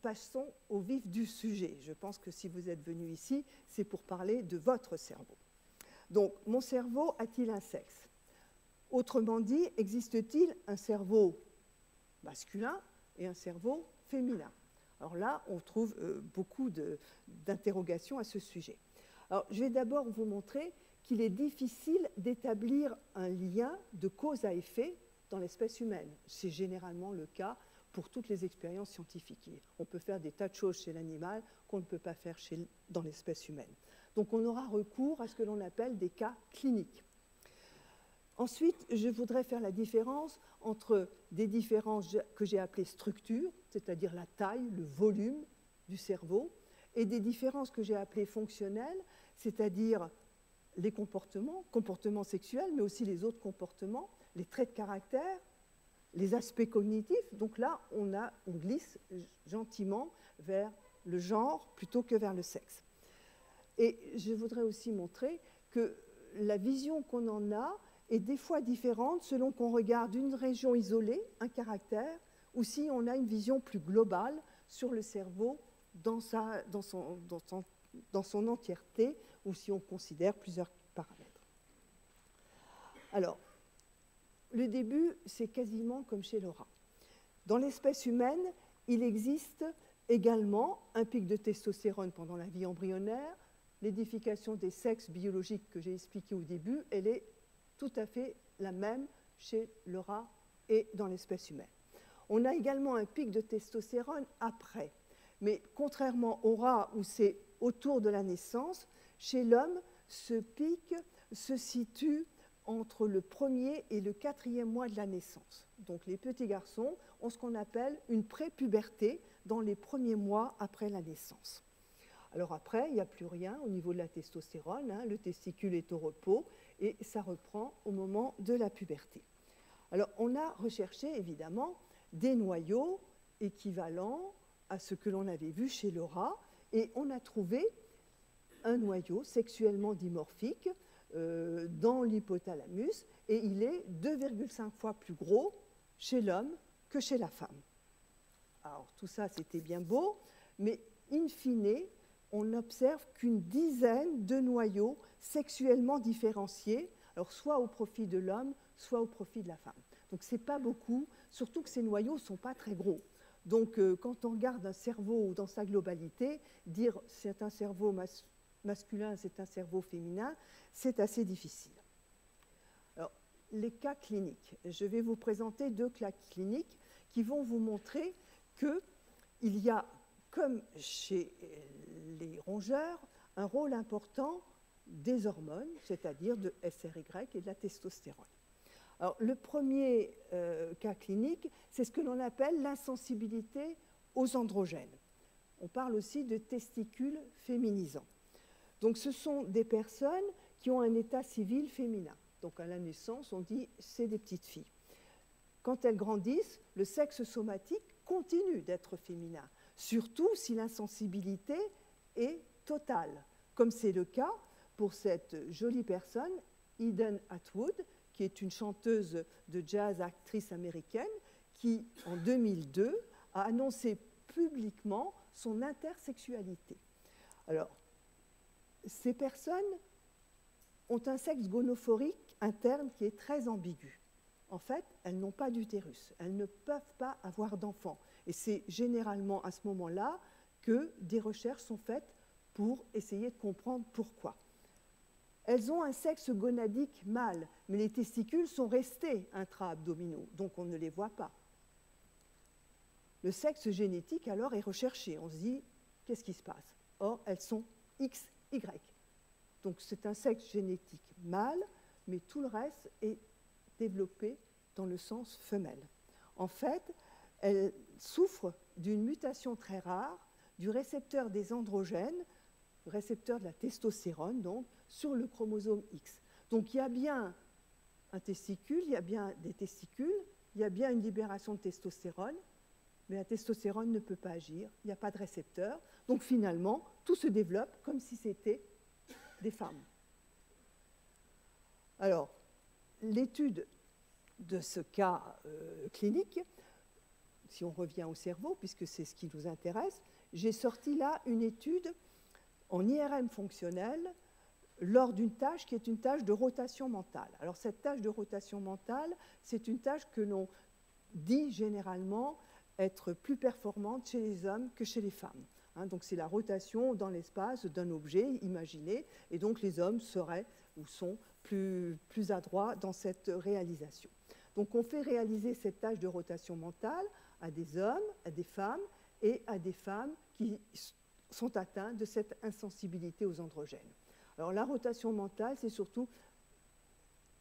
passons au vif du sujet. Je pense que si vous êtes venu ici, c'est pour parler de votre cerveau. Donc, mon cerveau a-t-il un sexe? Autrement dit, existe-t-il un cerveau masculin et un cerveau féminin? Alors là, on trouve beaucoup d'interrogations à ce sujet. Alors, je vais d'abord vous montrer qu'il est difficile d'établir un lien de cause à effet dans l'espèce humaine. C'est généralement le cas pour toutes les expériences scientifiques. On peut faire des tas de choses chez l'animal qu'on ne peut pas faire dans l'espèce humaine. Donc on aura recours à ce que l'on appelle des cas cliniques. Ensuite, je voudrais faire la différence entre des différences que j'ai appelées structures, c'est-à-dire la taille, le volume du cerveau, et des différences que j'ai appelées fonctionnelles, c'est-à-dire les comportements sexuels, mais aussi les autres comportements, les traits de caractère, les aspects cognitifs. Donc là, on glisse gentiment vers le genre plutôt que vers le sexe. Et je voudrais aussi montrer que la vision qu'on en a est des fois différente selon qu'on regarde une région isolée, un caractère, ou si on a une vision plus globale sur le cerveau dans son entièreté, ou si on considère plusieurs paramètres. Alors, le début, c'est quasiment comme chez le rat. Dans l'espèce humaine, il existe également un pic de testostérone pendant la vie embryonnaire. L'édification des sexes biologiques que j'ai expliqué au début, elle est tout à fait la même chez le rat et dans l'espèce humaine. On a également un pic de testostérone après. Mais contrairement au rat où c'est autour de la naissance, chez l'homme, ce pic se situe entre le 1er et le 4e mois de la naissance. Donc les petits garçons ont ce qu'on appelle une prépuberté dans les premiers mois après la naissance. Alors après, il n'y a plus rien au niveau de la testostérone, le testicule est au repos et ça reprend au moment de la puberté. Alors on a recherché évidemment des noyaux équivalents à ce que l'on avait vu chez le rat et on a trouvé un noyau sexuellement dimorphique dans l'hypothalamus et il est 2,5 fois plus gros chez l'homme que chez la femme. Alors tout ça c'était bien beau, mais in fine, on n'observe qu'une dizaine de noyaux sexuellement différenciés, alors soit au profit de l'homme, soit au profit de la femme. Donc ce n'est pas beaucoup, surtout que ces noyaux ne sont pas très gros. Donc quand on regarde un cerveau dans sa globalité, dire c'est un cerveau masculin, c'est un cerveau féminin, c'est assez difficile. Alors, les cas cliniques. Je vais vous présenter 2 cas cliniques qui vont vous montrer qu'il y a, comme chez les rongeurs, un rôle important des hormones, c'est-à-dire de SRY et de la testostérone. Alors, le premier cas clinique, c'est ce que l'on appelle l'insensibilité aux androgènes. On parle aussi de testicules féminisants. Donc, ce sont des personnes qui ont un état civil féminin. Donc, à la naissance, on dit c'est des petites filles. Quand elles grandissent, le sexe somatique continue d'être féminin, surtout si l'insensibilité est totale, comme c'est le cas pour cette jolie personne, Eden Atwood, qui est une chanteuse de jazz, actrice américaine, qui, en 2002, a annoncé publiquement son intersexualité. Alors, ces personnes ont un sexe gonophorique interne qui est très ambigu. En fait, elles n'ont pas d'utérus, elles ne peuvent pas avoir d'enfants. Et c'est généralement à ce moment-là que des recherches sont faites pour essayer de comprendre pourquoi. Elles ont un sexe gonadique mâle, mais les testicules sont restés intra-abdominaux, donc on ne les voit pas. Le sexe génétique, alors, est recherché. On se dit, qu'est-ce qui se passe? Or, elles sont XY. Donc, c'est un sexe génétique mâle, mais tout le reste est développé dans le sens femelle. En fait, elles souffrent d'une mutation très rare du récepteur des androgènes, le récepteur de la testostérone, donc, sur le chromosome X. Donc, il y a bien un testicule, il y a bien des testicules, il y a bien une libération de testostérone, mais la testostérone ne peut pas agir, il n'y a pas de récepteur. Donc, finalement, tout se développe comme si c'était des femmes. Alors, l'étude de ce cas clinique, si on revient au cerveau, puisque c'est ce qui nous intéresse, j'ai sorti là une étude en IRM fonctionnel lors d'une tâche qui est une tâche de rotation mentale. Alors cette tâche de rotation mentale, c'est une tâche que l'on dit généralement être plus performante chez les hommes que chez les femmes. Donc c'est la rotation dans l'espace d'un objet imaginé, et donc les hommes seraient ou sont plus adroits dans cette réalisation. Donc on fait réaliser cette tâche de rotation mentale à des hommes, à des femmes, et à des femmes qui sont atteintes de cette insensibilité aux androgènes. Alors la rotation mentale, c'est surtout,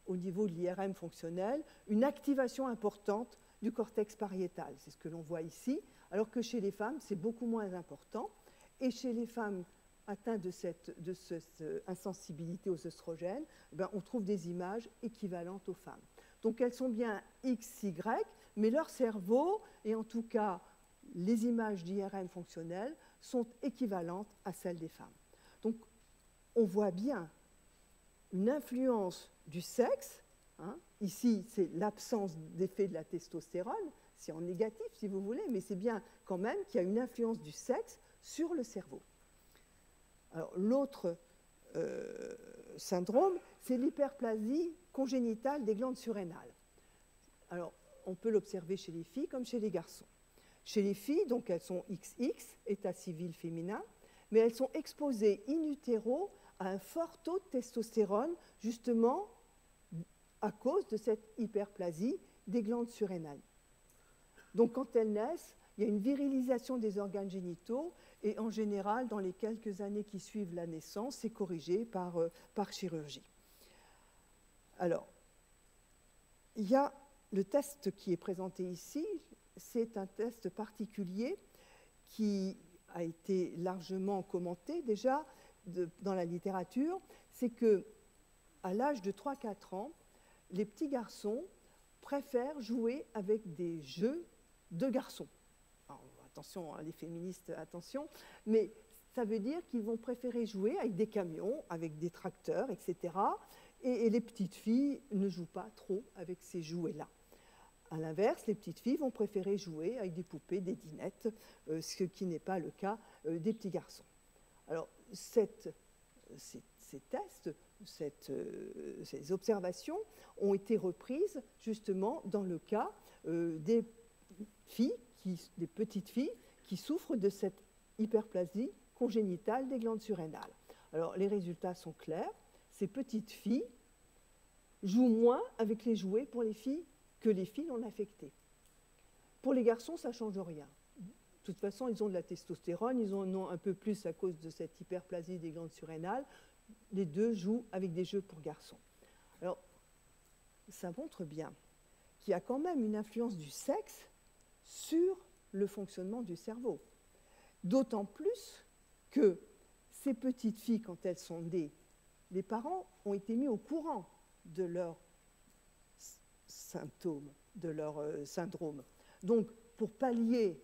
au niveau de l'IRM fonctionnel, une activation importante du cortex pariétal. C'est ce que l'on voit ici, alors que chez les femmes, c'est beaucoup moins important. Et chez les femmes atteintes de cette insensibilité aux oestrogènes, on trouve des images équivalentes aux femmes. Donc elles sont bien XY, mais leur cerveau, et en tout cas les images d'IRM fonctionnelles, sont équivalentes à celles des femmes. Donc on voit bien une influence du sexe. Ici, c'est l'absence d'effet de la testostérone, c'est en négatif si vous voulez, mais c'est bien quand même qu'il y a une influence du sexe sur le cerveau. Alors, l'autre syndrome, c'est l'hyperplasie congénitale des glandes surrénales. Alors, on peut l'observer chez les filles comme chez les garçons. Chez les filles, donc elles sont XX, état civil féminin, mais elles sont exposées in utero à un fort taux de testostérone, justement à cause de cette hyperplasie des glandes surrénales. Donc quand elles naissent, il y a une virilisation des organes génitaux et en général, dans les quelques années qui suivent la naissance, c'est corrigé par chirurgie. Alors, il y a le test qui est présenté ici, c'est un test particulier qui a été largement commenté déjà dans la littérature, c'est qu'à l'âge de 3-4 ans, les petits garçons préfèrent jouer avec des jeux de garçons. Alors, attention, les féministes, attention, mais ça veut dire qu'ils vont préférer jouer avec des camions, avec des tracteurs, etc. Et les petites filles ne jouent pas trop avec ces jouets-là. À l'inverse, les petites filles vont préférer jouer avec des poupées, des dinettes, ce qui n'est pas le cas des petits garçons. Alors, ces tests, ces observations ont été reprises justement dans le cas des petites filles qui souffrent de cette hyperplasie congénitale des glandes surrénales. Alors, les résultats sont clairs. Ces petites filles jouent moins avec les jouets pour les filles que les filles non affectées. Pour les garçons, ça ne change rien. De toute façon, ils ont de la testostérone, ils en ont un peu plus à cause de cette hyperplasie des glandes surrénales. Les deux jouent avec des jeux pour garçons. Alors, ça montre bien qu'il y a quand même une influence du sexe sur le fonctionnement du cerveau. D'autant plus que ces petites filles, quand elles sont nées, les parents ont été mis au courant de leurs symptômes, de leur syndrome. Donc, pour pallier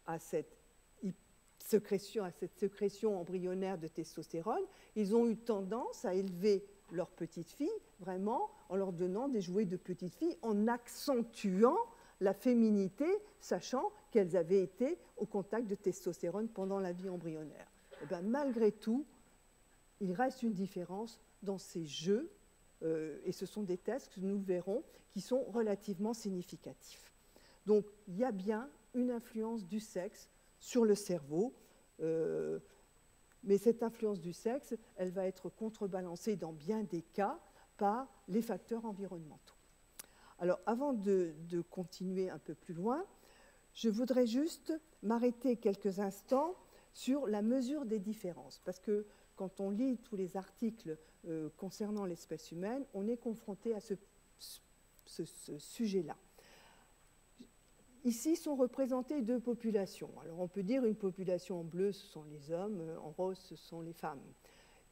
à cette sécrétion embryonnaire de testostérone, ils ont eu tendance à élever leurs petites filles, vraiment, en leur donnant des jouets de petites filles, en accentuant la féminité, sachant qu'elles avaient été au contact de testostérone pendant la vie embryonnaire. Et bien, malgré tout, il reste une différence dans ces jeux, et ce sont des tests que nous verrons qui sont relativement significatifs. Donc, il y a bien une influence du sexe sur le cerveau, mais cette influence du sexe, elle va être contrebalancée dans bien des cas par les facteurs environnementaux. Alors, avant de continuer un peu plus loin, je voudrais juste m'arrêter quelques instants sur la mesure des différences, parce que quand on lit tous les articles concernant l'espèce humaine, on est confronté à ce sujet-là. Ici sont représentées deux populations. Alors on peut dire une population en bleu, ce sont les hommes, en rose, ce sont les femmes.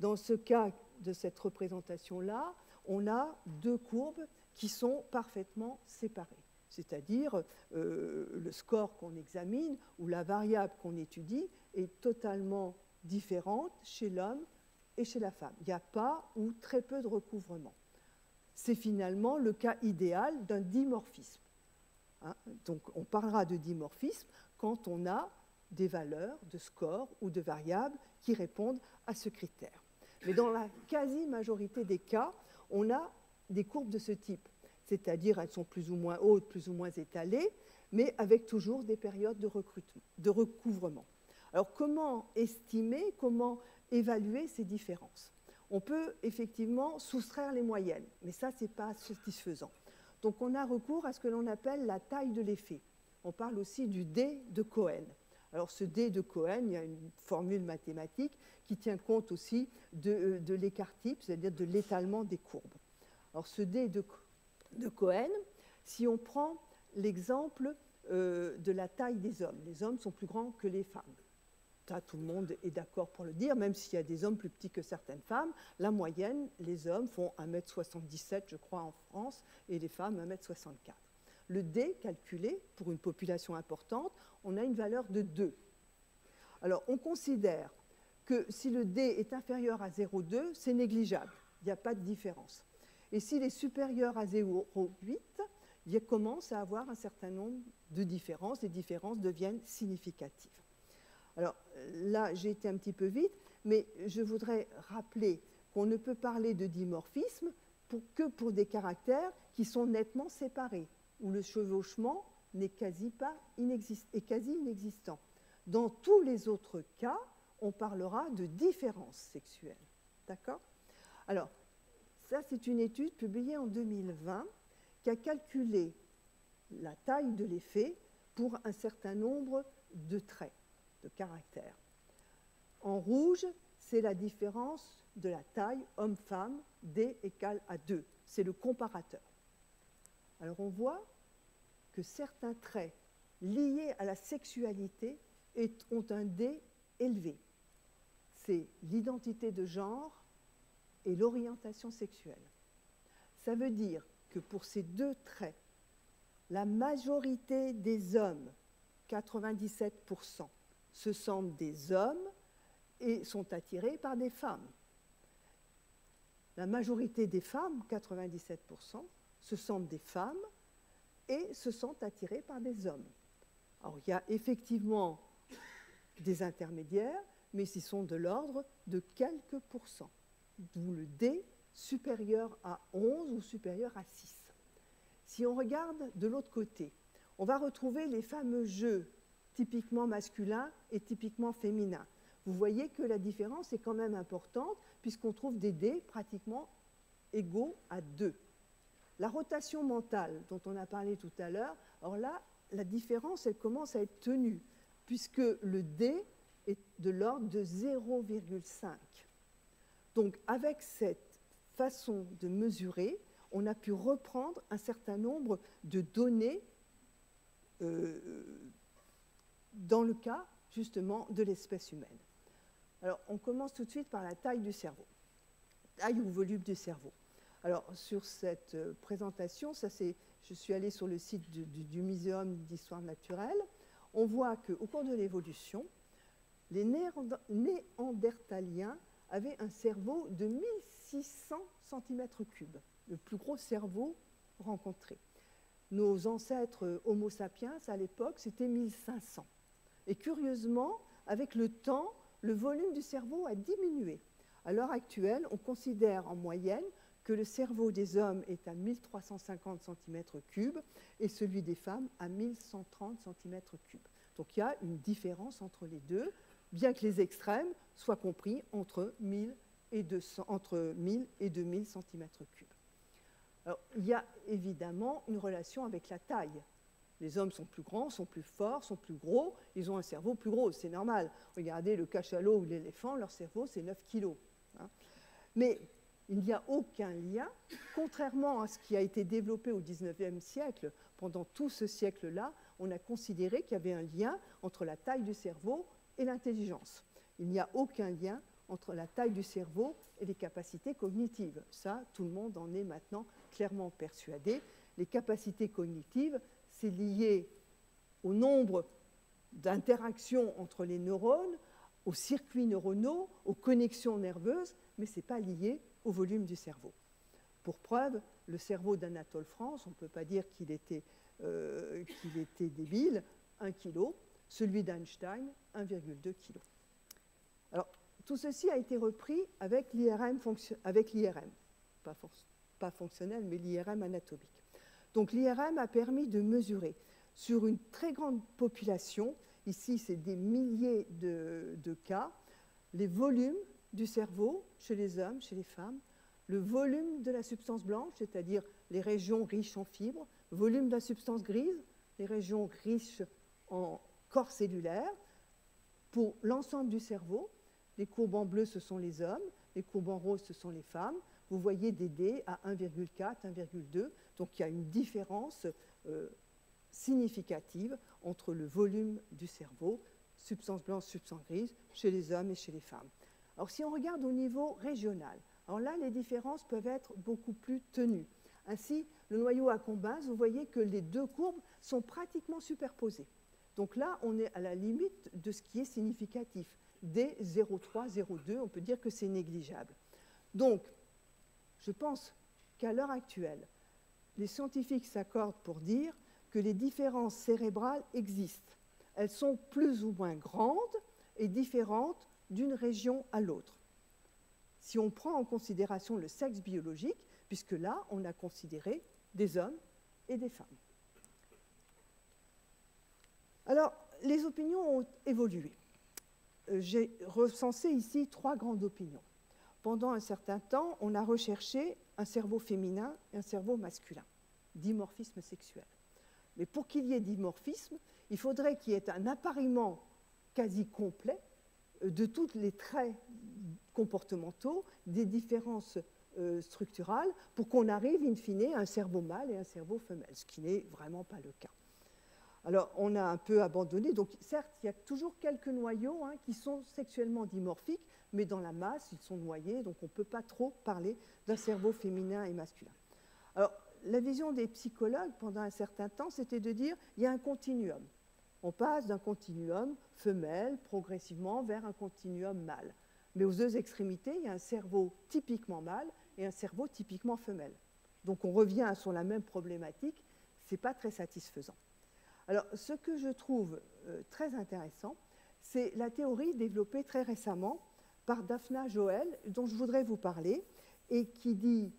Dans ce cas de cette représentation-là, on a deux courbes qui sont parfaitement séparées. C'est-à-dire le score qu'on examine ou la variable qu'on étudie est totalement différente chez l'homme et chez la femme. Il n'y a pas ou très peu de recouvrement. C'est finalement le cas idéal d'un dimorphisme. Donc on parlera de dimorphisme quand on a des valeurs de score ou de variables qui répondent à ce critère. Mais dans la quasi-majorité des cas, on a des courbes de ce type. C'est-à-dire elles sont plus ou moins hautes, plus ou moins étalées, mais avec toujours des périodes de recouvrement. Alors comment estimer, comment évaluer ces différences? On peut effectivement soustraire les moyennes, mais ça, ce n'est pas satisfaisant. Donc on a recours à ce que l'on appelle la taille de l'effet. On parle aussi du D de Cohen. Alors ce D de Cohen, il y a une formule mathématique qui tient compte aussi de l'écart-type, c'est-à-dire de l'étalement des courbes. Alors ce D de Cohen, si on prend l'exemple de la taille des hommes, les hommes sont plus grands que les femmes. Ça, tout le monde est d'accord pour le dire, même s'il y a des hommes plus petits que certaines femmes. La moyenne, les hommes font 1,77 m, je crois, en France, et les femmes 1,64 m. Le D calculé pour une population importante, on a une valeur de 2. Alors, on considère que si le D est inférieur à 0,2, c'est négligeable. Il n'y a pas de différence. Et s'il est supérieur à 0,8, il commence à avoir un certain nombre de différences. Les différences deviennent significatives. Alors là, j'ai été un petit peu vite, mais je voudrais rappeler qu'on ne peut parler de dimorphisme que pour des caractères qui sont nettement séparés, où le chevauchement est quasi inexistant. Dans tous les autres cas, on parlera de différences sexuelles. D'accord ? Alors, ça, c'est une étude publiée en 2020 qui a calculé la taille de l'effet pour un certain nombre de traits, de caractères. En rouge, c'est la différence de la taille homme-femme, D égale à 2. C'est le comparateur. Alors, on voit que certains traits liés à la sexualité ont un D élevé. C'est l'identité de genre et l'orientation sexuelle. Ça veut dire que pour ces deux traits, la majorité des hommes, 97%, se sentent des hommes et sont attirés par des femmes. La majorité des femmes, 97%, se sentent des femmes et se sentent attirées par des hommes. Alors, il y a effectivement des intermédiaires, mais ils sont de l'ordre de quelques pourcents, d'où le D supérieur à 11 ou supérieur à 6. Si on regarde de l'autre côté, on va retrouver les fameux jeux typiquement masculins et typiquement féminins. Vous voyez que la différence est quand même importante, puisqu'on trouve des D pratiquement égaux à 2. La rotation mentale, dont on a parlé tout à l'heure, alors là, la différence, elle commence à être tenue, puisque le D est de l'ordre de 0,5. Donc, avec cette façon de mesurer, on a pu reprendre un certain nombre de données dans le cas, justement, de l'espèce humaine. Alors, on commence tout de suite par la taille du cerveau, taille ou volume du cerveau. Alors, sur cette présentation, je suis allée sur le site du Muséum d'histoire naturelle. On voit qu'au cours de l'évolution, les Néandertaliens avaient un cerveau de 1600 cm3, le plus gros cerveau rencontré. Nos ancêtres Homo sapiens, à l'époque, c'était 1500. Et curieusement, avec le temps, le volume du cerveau a diminué. À l'heure actuelle, on considère en moyenne que le cerveau des hommes est à 1350 cm3 et celui des femmes à 1130 cm3. Donc il y a une différence entre les deux, bien que les extrêmes soient compris entre 1000 et 2000 cm3. Alors, il y a évidemment une relation avec la taille. Les hommes sont plus grands, sont plus forts, sont plus gros, ils ont un cerveau plus gros, c'est normal. Regardez le cachalot ou l'éléphant, leur cerveau c'est 9 kg. Mais il n'y a aucun lien, contrairement à ce qui a été développé au XIXe siècle. Pendant tout ce siècle-là, on a considéré qu'il y avait un lien entre la taille du cerveau et l'intelligence. Il n'y a aucun lien entre la taille du cerveau et les capacités cognitives. Ça, tout le monde en est maintenant clairement persuadé. Les capacités cognitives, c'est lié au nombre d'interactions entre les neurones, aux circuits neuronaux, aux connexions nerveuses, mais ce n'est pas lié au volume du cerveau. Pour preuve, le cerveau d'Anatole France, on ne peut pas dire qu'il était débile, 1 kg, celui d'Einstein, 1,2 kg. Alors, tout ceci a été repris avec l'IRM, pas fonctionnel, mais l'IRM anatomique. Donc l'IRM a permis de mesurer sur une très grande population, ici c'est des milliers de cas, les volumes du cerveau chez les hommes, chez les femmes, le volume de la substance blanche, c'est-à-dire les régions riches en fibres, volume de la substance grise, les régions riches en corps cellulaire, pour l'ensemble du cerveau. Les courbes en bleu, ce sont les hommes, les courbes en rose, ce sont les femmes. Vous voyez des D à 1,4, 1,2, donc il y a une différence significative entre le volume du cerveau, substance blanche, substance grise, chez les hommes et chez les femmes. Alors si on regarde au niveau régional, alors là, les différences peuvent être beaucoup plus tenues. Ainsi, le noyau accumbens, vous voyez que les deux courbes sont pratiquement superposées. Donc là, on est à la limite de ce qui est significatif. D 0,3, 0,2, on peut dire que c'est négligeable. Donc, Je pense qu'à l'heure actuelle, les scientifiques s'accordent pour dire que les différences cérébrales existent. Elles sont plus ou moins grandes et différentes d'une région à l'autre. Si on prend en considération le sexe biologique, puisque là, on a considéré des hommes et des femmes. Alors, les opinions ont évolué. J'ai recensé ici 3 grandes opinions. Pendant un certain temps, on a recherché un cerveau féminin et un cerveau masculin, dimorphisme sexuel. Mais pour qu'il y ait dimorphisme, il faudrait qu'il y ait un appariement quasi complet de tous les traits comportementaux, des différences structurales, pour qu'on arrive in fine à un cerveau mâle et un cerveau femelle, ce qui n'est vraiment pas le cas. Alors, on a un peu abandonné. Donc, certes, il y a toujours quelques noyaux qui sont sexuellement dimorphiques, mais dans la masse, ils sont noyés, donc on ne peut pas trop parler d'un cerveau féminin et masculin. Alors, la vision des psychologues, pendant un certain temps, c'était de dire il y a un continuum. On passe d'un continuum femelle progressivement vers un continuum mâle. Mais aux 2 extrémités, il y a un cerveau typiquement mâle et un cerveau typiquement femelle. Donc, on revient sur la même problématique. Ce n'est pas très satisfaisant. Alors, ce que je trouve très intéressant, c'est la théorie développée très récemment par Daphna Joel, dont je voudrais vous parler, et qui dit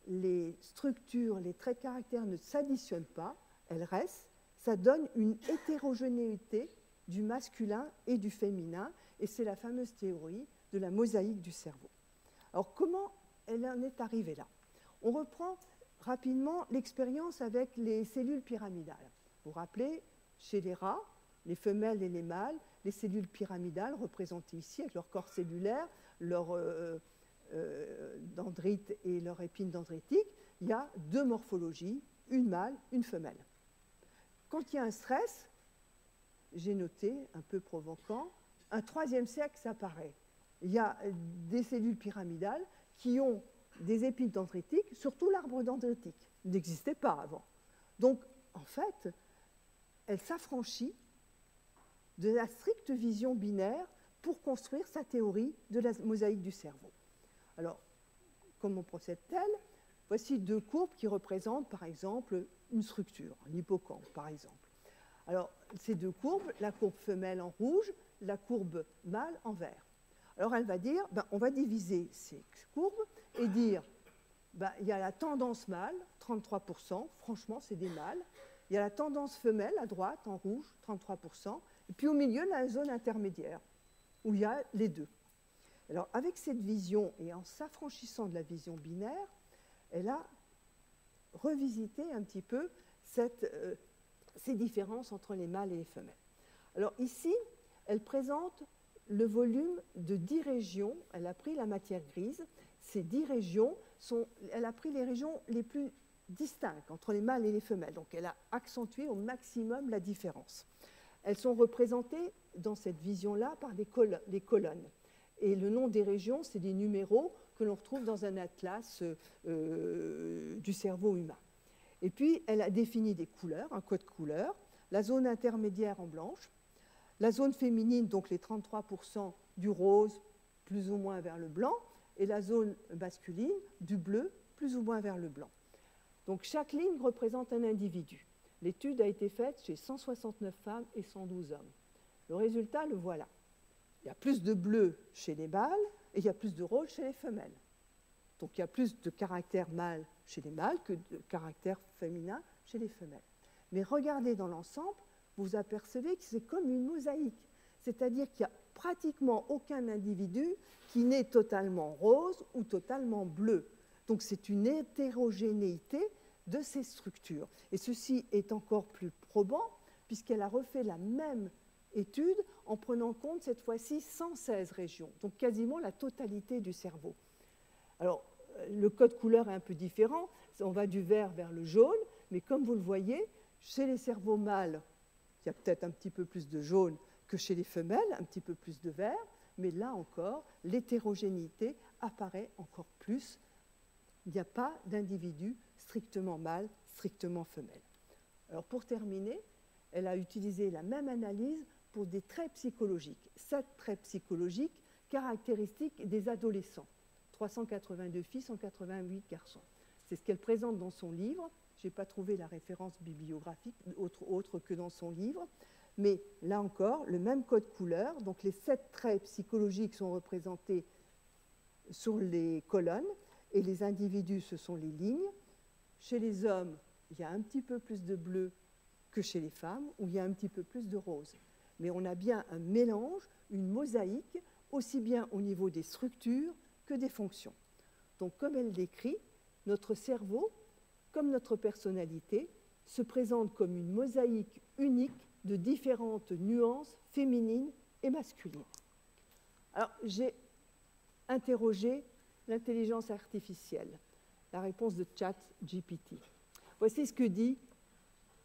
les structures, les traits de caractère ne s'additionnent pas, elles restent, ça donne une hétérogénéité du masculin et du féminin, et c'est la fameuse théorie de la mosaïque du cerveau. Alors, comment elle en est arrivée là? On reprend rapidement l'expérience avec les cellules pyramidales. Vous vous rappelez, chez les rats, les femelles et les mâles, les cellules pyramidales représentées ici avec leur corps cellulaire, leur dendrite et leur épine dendritique, il y a 2 morphologies, une mâle, une femelle. Quand il y a un stress, j'ai noté, un peu provoquant, un 3e sexe apparaît. Il y a des cellules pyramidales qui ont des épines dendritiques, surtout l'arbre dendritique, il n'existait pas avant. Donc, en fait, elle s'affranchit de la stricte vision binaire pour construire sa théorie de la mosaïque du cerveau. Alors, comment procède-t-elle? Voici 2 courbes qui représentent, par exemple, une structure, un hippocampe, par exemple. Alors, ces 2 courbes, la courbe femelle en rouge, la courbe mâle en vert. Alors, elle va dire, on va diviser ces courbes et dire, il y a la tendance mâle, 33%, franchement, c'est des mâles. Il y a la tendance femelle à droite, en rouge, 33%. Et puis au milieu, la zone intermédiaire, où il y a les 2. Alors, avec cette vision et en s'affranchissant de la vision binaire, elle a revisité un petit peu ces différences entre les mâles et les femelles. Alors ici, elle présente le volume de 10 régions. Elle a pris la matière grise. Ces 10 régions, elle a pris les régions les plus distinctes entre les mâles et les femelles. Donc elle a accentué au maximum la différence. Elles sont représentées dans cette vision-là par des colonnes. Et le nom des régions, c'est des numéros que l'on retrouve dans un atlas du cerveau humain. Et puis, elle a défini des couleurs, un code couleur, la zone intermédiaire en blanche, la zone féminine, donc les 33% du rose, plus ou moins vers le blanc, et la zone masculine, du bleu, plus ou moins vers le blanc. Donc, chaque ligne représente un individu. L'étude a été faite chez 169 femmes et 112 hommes. Le résultat, le voilà. Il y a plus de bleu chez les mâles et il y a plus de rose chez les femelles. Donc il y a plus de caractère mâle chez les mâles que de caractère féminin chez les femelles. Mais regardez dans l'ensemble, vous apercevez que c'est comme une mosaïque. C'est-à-dire qu'il n'y a pratiquement aucun individu qui n'est totalement rose ou totalement bleu. Donc c'est une hétérogénéité de ces structures. Et ceci est encore plus probant puisqu'elle a refait la même étude en prenant en compte cette fois-ci 116 régions, donc quasiment la totalité du cerveau. Alors, le code couleur est un peu différent, on va du vert vers le jaune, mais comme vous le voyez, chez les cerveaux mâles, il y a peut-être un petit peu plus de jaune que chez les femelles, un petit peu plus de vert, mais là encore, l'hétérogénéité apparaît encore plus. Il n'y a pas d'individu strictement mâle, strictement femelle. Alors, pour terminer, elle a utilisé la même analyse pour des traits psychologiques, 7 traits psychologiques caractéristiques des adolescents, 382 filles, 188 garçons. C'est ce qu'elle présente dans son livre. Je n'ai pas trouvé la référence bibliographique autre que dans son livre. Mais là encore, le même code couleur. Donc les 7 traits psychologiques sont représentés sur les colonnes et les individus, ce sont les lignes. Chez les hommes, il y a un petit peu plus de bleu que chez les femmes, où il y a un petit peu plus de rose. Mais on a bien un mélange, une mosaïque, aussi bien au niveau des structures que des fonctions. Donc, comme elle l'écrit, notre cerveau, comme notre personnalité, se présente comme une mosaïque unique de différentes nuances féminines et masculines. Alors, j'ai interrogé l'intelligence artificielle, la réponse de ChatGPT. Voici ce que dit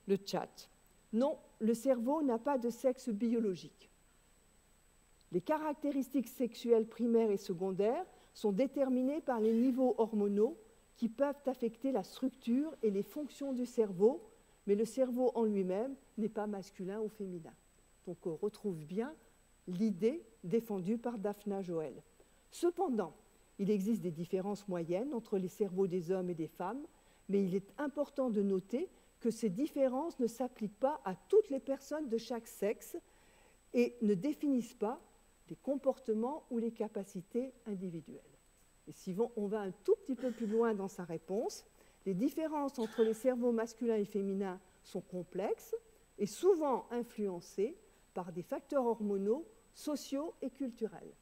le chat. Non, le cerveau n'a pas de sexe biologique. Les caractéristiques sexuelles primaires et secondaires sont déterminées par les niveaux hormonaux qui peuvent affecter la structure et les fonctions du cerveau, mais le cerveau en lui-même n'est pas masculin ou féminin. Donc on retrouve bien l'idée défendue par Daphna Joel. Cependant, il existe des différences moyennes entre les cerveaux des hommes et des femmes, mais il est important de noter que ces différences ne s'appliquent pas à toutes les personnes de chaque sexe et ne définissent pas les comportements ou les capacités individuelles. Et si on va un tout petit peu plus loin dans sa réponse, les différences entre les cerveaux masculins et féminins sont complexes et souvent influencées par des facteurs hormonaux, sociaux et culturels.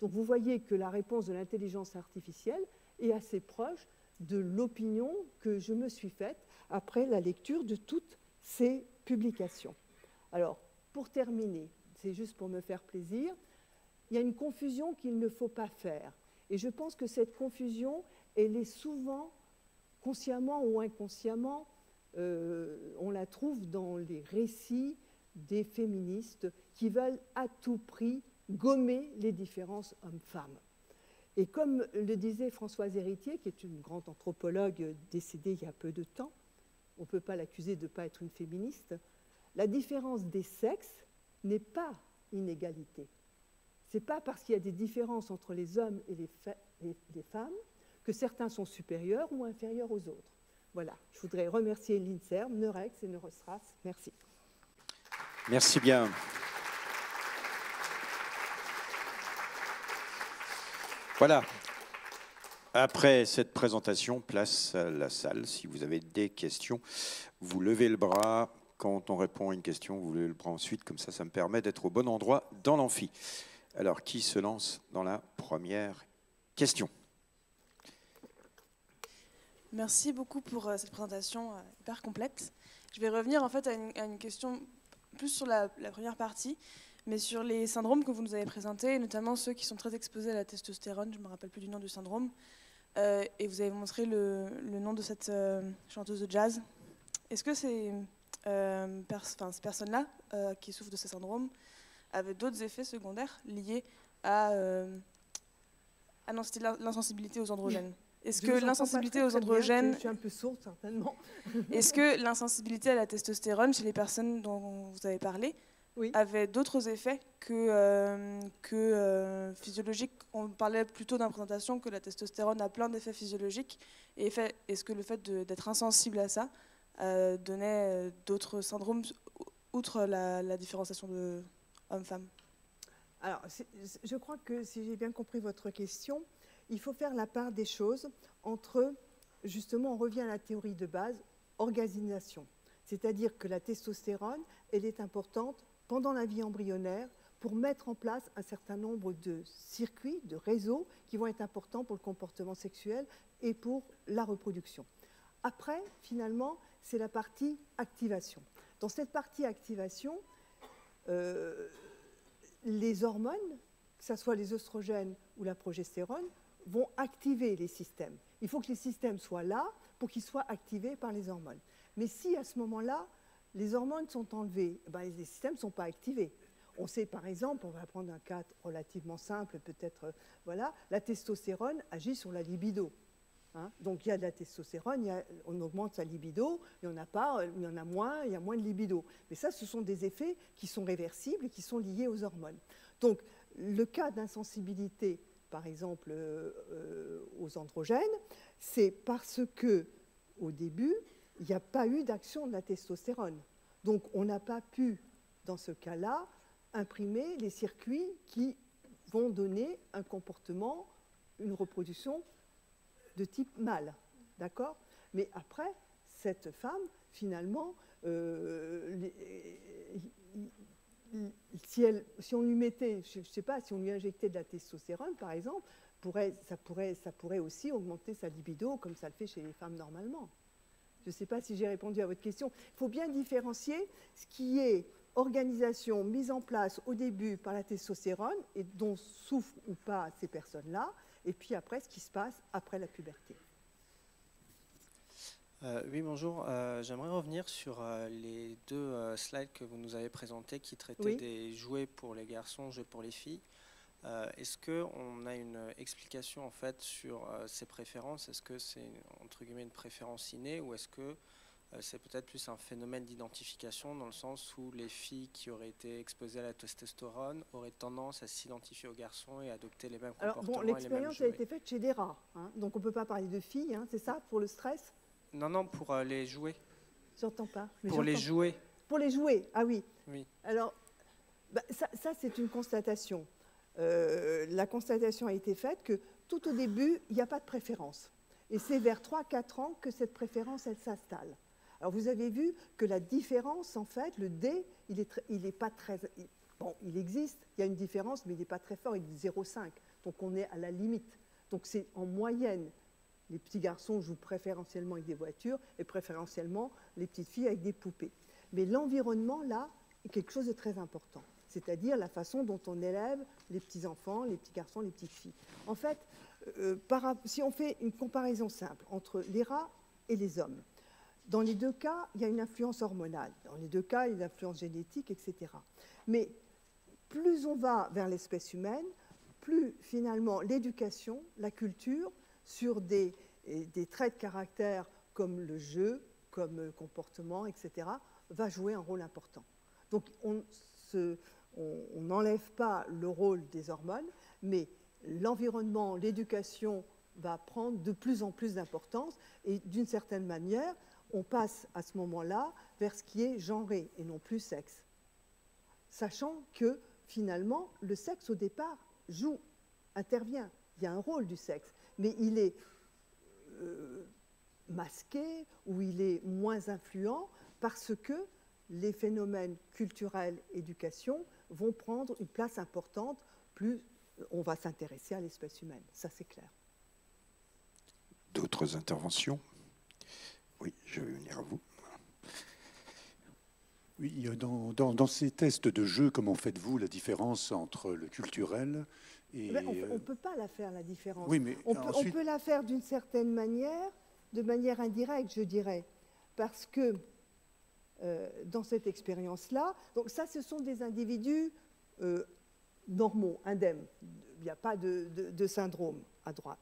Donc vous voyez que la réponse de l'intelligence artificielle est assez proche de l'opinion que je me suis faite après la lecture de toutes ces publications. Alors, pour terminer, c'est juste pour me faire plaisir, il y a une confusion qu'il ne faut pas faire. Et je pense que cette confusion, elle est souvent, consciemment ou inconsciemment, on la trouve dans les récits des féministes qui veulent à tout prix gommer les différences hommes-femmes. Et comme le disait Françoise Héritier, qui est une grande anthropologue décédée il y a peu de temps, on ne peut pas l'accuser de ne pas être une féministe, la différence des sexes n'est pas inégalité. Ce n'est pas parce qu'il y a des différences entre les hommes et les femmes que certains sont supérieurs ou inférieurs aux autres. Voilà, je voudrais remercier l'INSERM, Neurex et Neurostras. Merci. Merci bien. Voilà. Après cette présentation, place à la salle. Si vous avez des questions, vous levez le bras. Quand on répond à une question, vous levez le bras ensuite. Comme ça me permet d'être au bon endroit dans l'amphi. Alors, qui se lance dans la première question? Merci beaucoup pour cette présentation hyper complète. Je vais revenir en fait à une question plus sur la première partie, mais sur les syndromes que vous nous avez présentés, et notamment ceux qui sont très exposés à la testostérone. Je ne me rappelle plus du nom du syndrome. Et vous avez montré le nom de cette chanteuse de jazz. Est-ce que ces personnes-là qui souffrent de ce syndrome avaient d'autres effets secondaires liés à l'insensibilité aux androgènes? Est-ce que l'insensibilité aux androgènes... Je suis un peu sourde, certainement. Est-ce que l'insensibilité à la testostérone chez les personnes dont vous avez parlé avait d'autres effets que physiologiques? On parlait plutôt d'une présentation que la testostérone a plein d'effets physiologiques. Et est-ce que le fait d'être insensible à ça donnait d'autres syndromes, outre la différenciation de homme-femme? Alors, je crois que si j'ai bien compris votre question, il faut faire la part des choses entre, justement, on revient à la théorie de base, organisation. C'est-à-dire que la testostérone, elle est importante pendant la vie embryonnaire pour mettre en place un certain nombre de circuits, de réseaux qui vont être importants pour le comportement sexuel et pour la reproduction. Après, finalement, c'est la partie activation. Dans cette partie activation, les hormones, que ce soit les œstrogènes ou la progestérone, vont activer les systèmes. Il faut que les systèmes soient là pour qu'ils soient activés par les hormones. Mais si à ce moment-là, les hormones sont enlevées, les systèmes ne sont pas activés. On sait par exemple, on va prendre un cas relativement simple, peut-être, la testostérone agit sur la libido. Donc il y a de la testostérone, on augmente sa libido, il y en a pas, il y en a moins, il y a moins de libido. Mais ça, ce sont des effets qui sont réversibles et qui sont liés aux hormones. Donc le cas d'insensibilité par exemple, aux androgènes, c'est parce que au début, il n'y a pas eu d'action de la testostérone. Donc, on n'a pas pu, dans ce cas-là, imprimer les circuits qui vont donner un comportement, une reproduction de type mâle. D'accord ? Mais après, cette femme, finalement, si on lui mettait, je ne sais pas, si on lui injectait de la testostérone, par exemple, ça pourrait aussi augmenter sa libido, comme ça le fait chez les femmes normalement. Je ne sais pas si j'ai répondu à votre question. Il faut bien différencier ce qui est organisation mise en place au début par la testostérone et dont souffrent ou pas ces personnes-là, et puis après ce qui se passe après la puberté. Oui, bonjour. J'aimerais revenir sur les deux slides que vous nous avez présentés qui traitaient des jouets pour les garçons, jouets pour les filles. Est-ce qu'on a une explication en fait sur ces préférences? Est-ce que c'est entre guillemets une préférence innée ou est-ce que c'est peut-être plus un phénomène d'identification dans le sens où les filles qui auraient été exposées à la testostérone auraient tendance à s'identifier aux garçons et à adopter les mêmes comportements? L'expérience a été faite chez des rats, hein, donc on ne peut pas parler de filles, hein, c'est ça, pour le stress? Non, pour les jouets. J'entends pas. Pour les jouets. Pour les jouets, ah oui. Oui. Alors, ça c'est une constatation. La constatation a été faite que tout au début, il n'y a pas de préférence. Et c'est vers 3-4 ans que cette préférence, elle s'installe. Alors vous avez vu que la différence, en fait, le D, il est pas très... Bon, il existe, il y a une différence, mais il n'est pas très fort, il est de 0,5. Donc on est à la limite. Donc c'est en moyenne, les petits garçons jouent préférentiellement avec des voitures et préférentiellement les petites filles avec des poupées. Mais l'environnement, là, est quelque chose de très important. C'est-à-dire la façon dont on élève les petits-enfants, les petits garçons, les petites filles. En fait, si on fait une comparaison simple entre les rats et les hommes, dans les deux cas, il y a une influence hormonale. Dans les deux cas, il y a une influence génétique, etc. Mais plus on va vers l'espèce humaine, plus finalement l'éducation, la culture, sur des traits de caractère comme le jeu, comme comportement, etc., va jouer un rôle important. Donc on n'enlève pas le rôle des hormones, mais l'environnement, l'éducation va prendre de plus en plus d'importance et d'une certaine manière, on passe à ce moment-là vers ce qui est genré et non plus sexe. Sachant que finalement, le sexe au départ intervient. Il y a un rôle du sexe, mais il est masqué ou il est moins influent parce que les phénomènes culturels, éducation, vont prendre une place importante, plus on va s'intéresser à l'espèce humaine. Ça, c'est clair. D'autres interventions? Oui, je vais venir à vous. Oui, dans ces tests de jeu, comment faites-vous la différence entre le culturel et... On ne peut pas la faire, la différence. Oui, mais on peut la faire d'une certaine manière, de manière indirecte, je dirais, parce que dans cette expérience-là, donc ça, ce sont des individus normaux, indemnes. Il n'y a pas de syndrome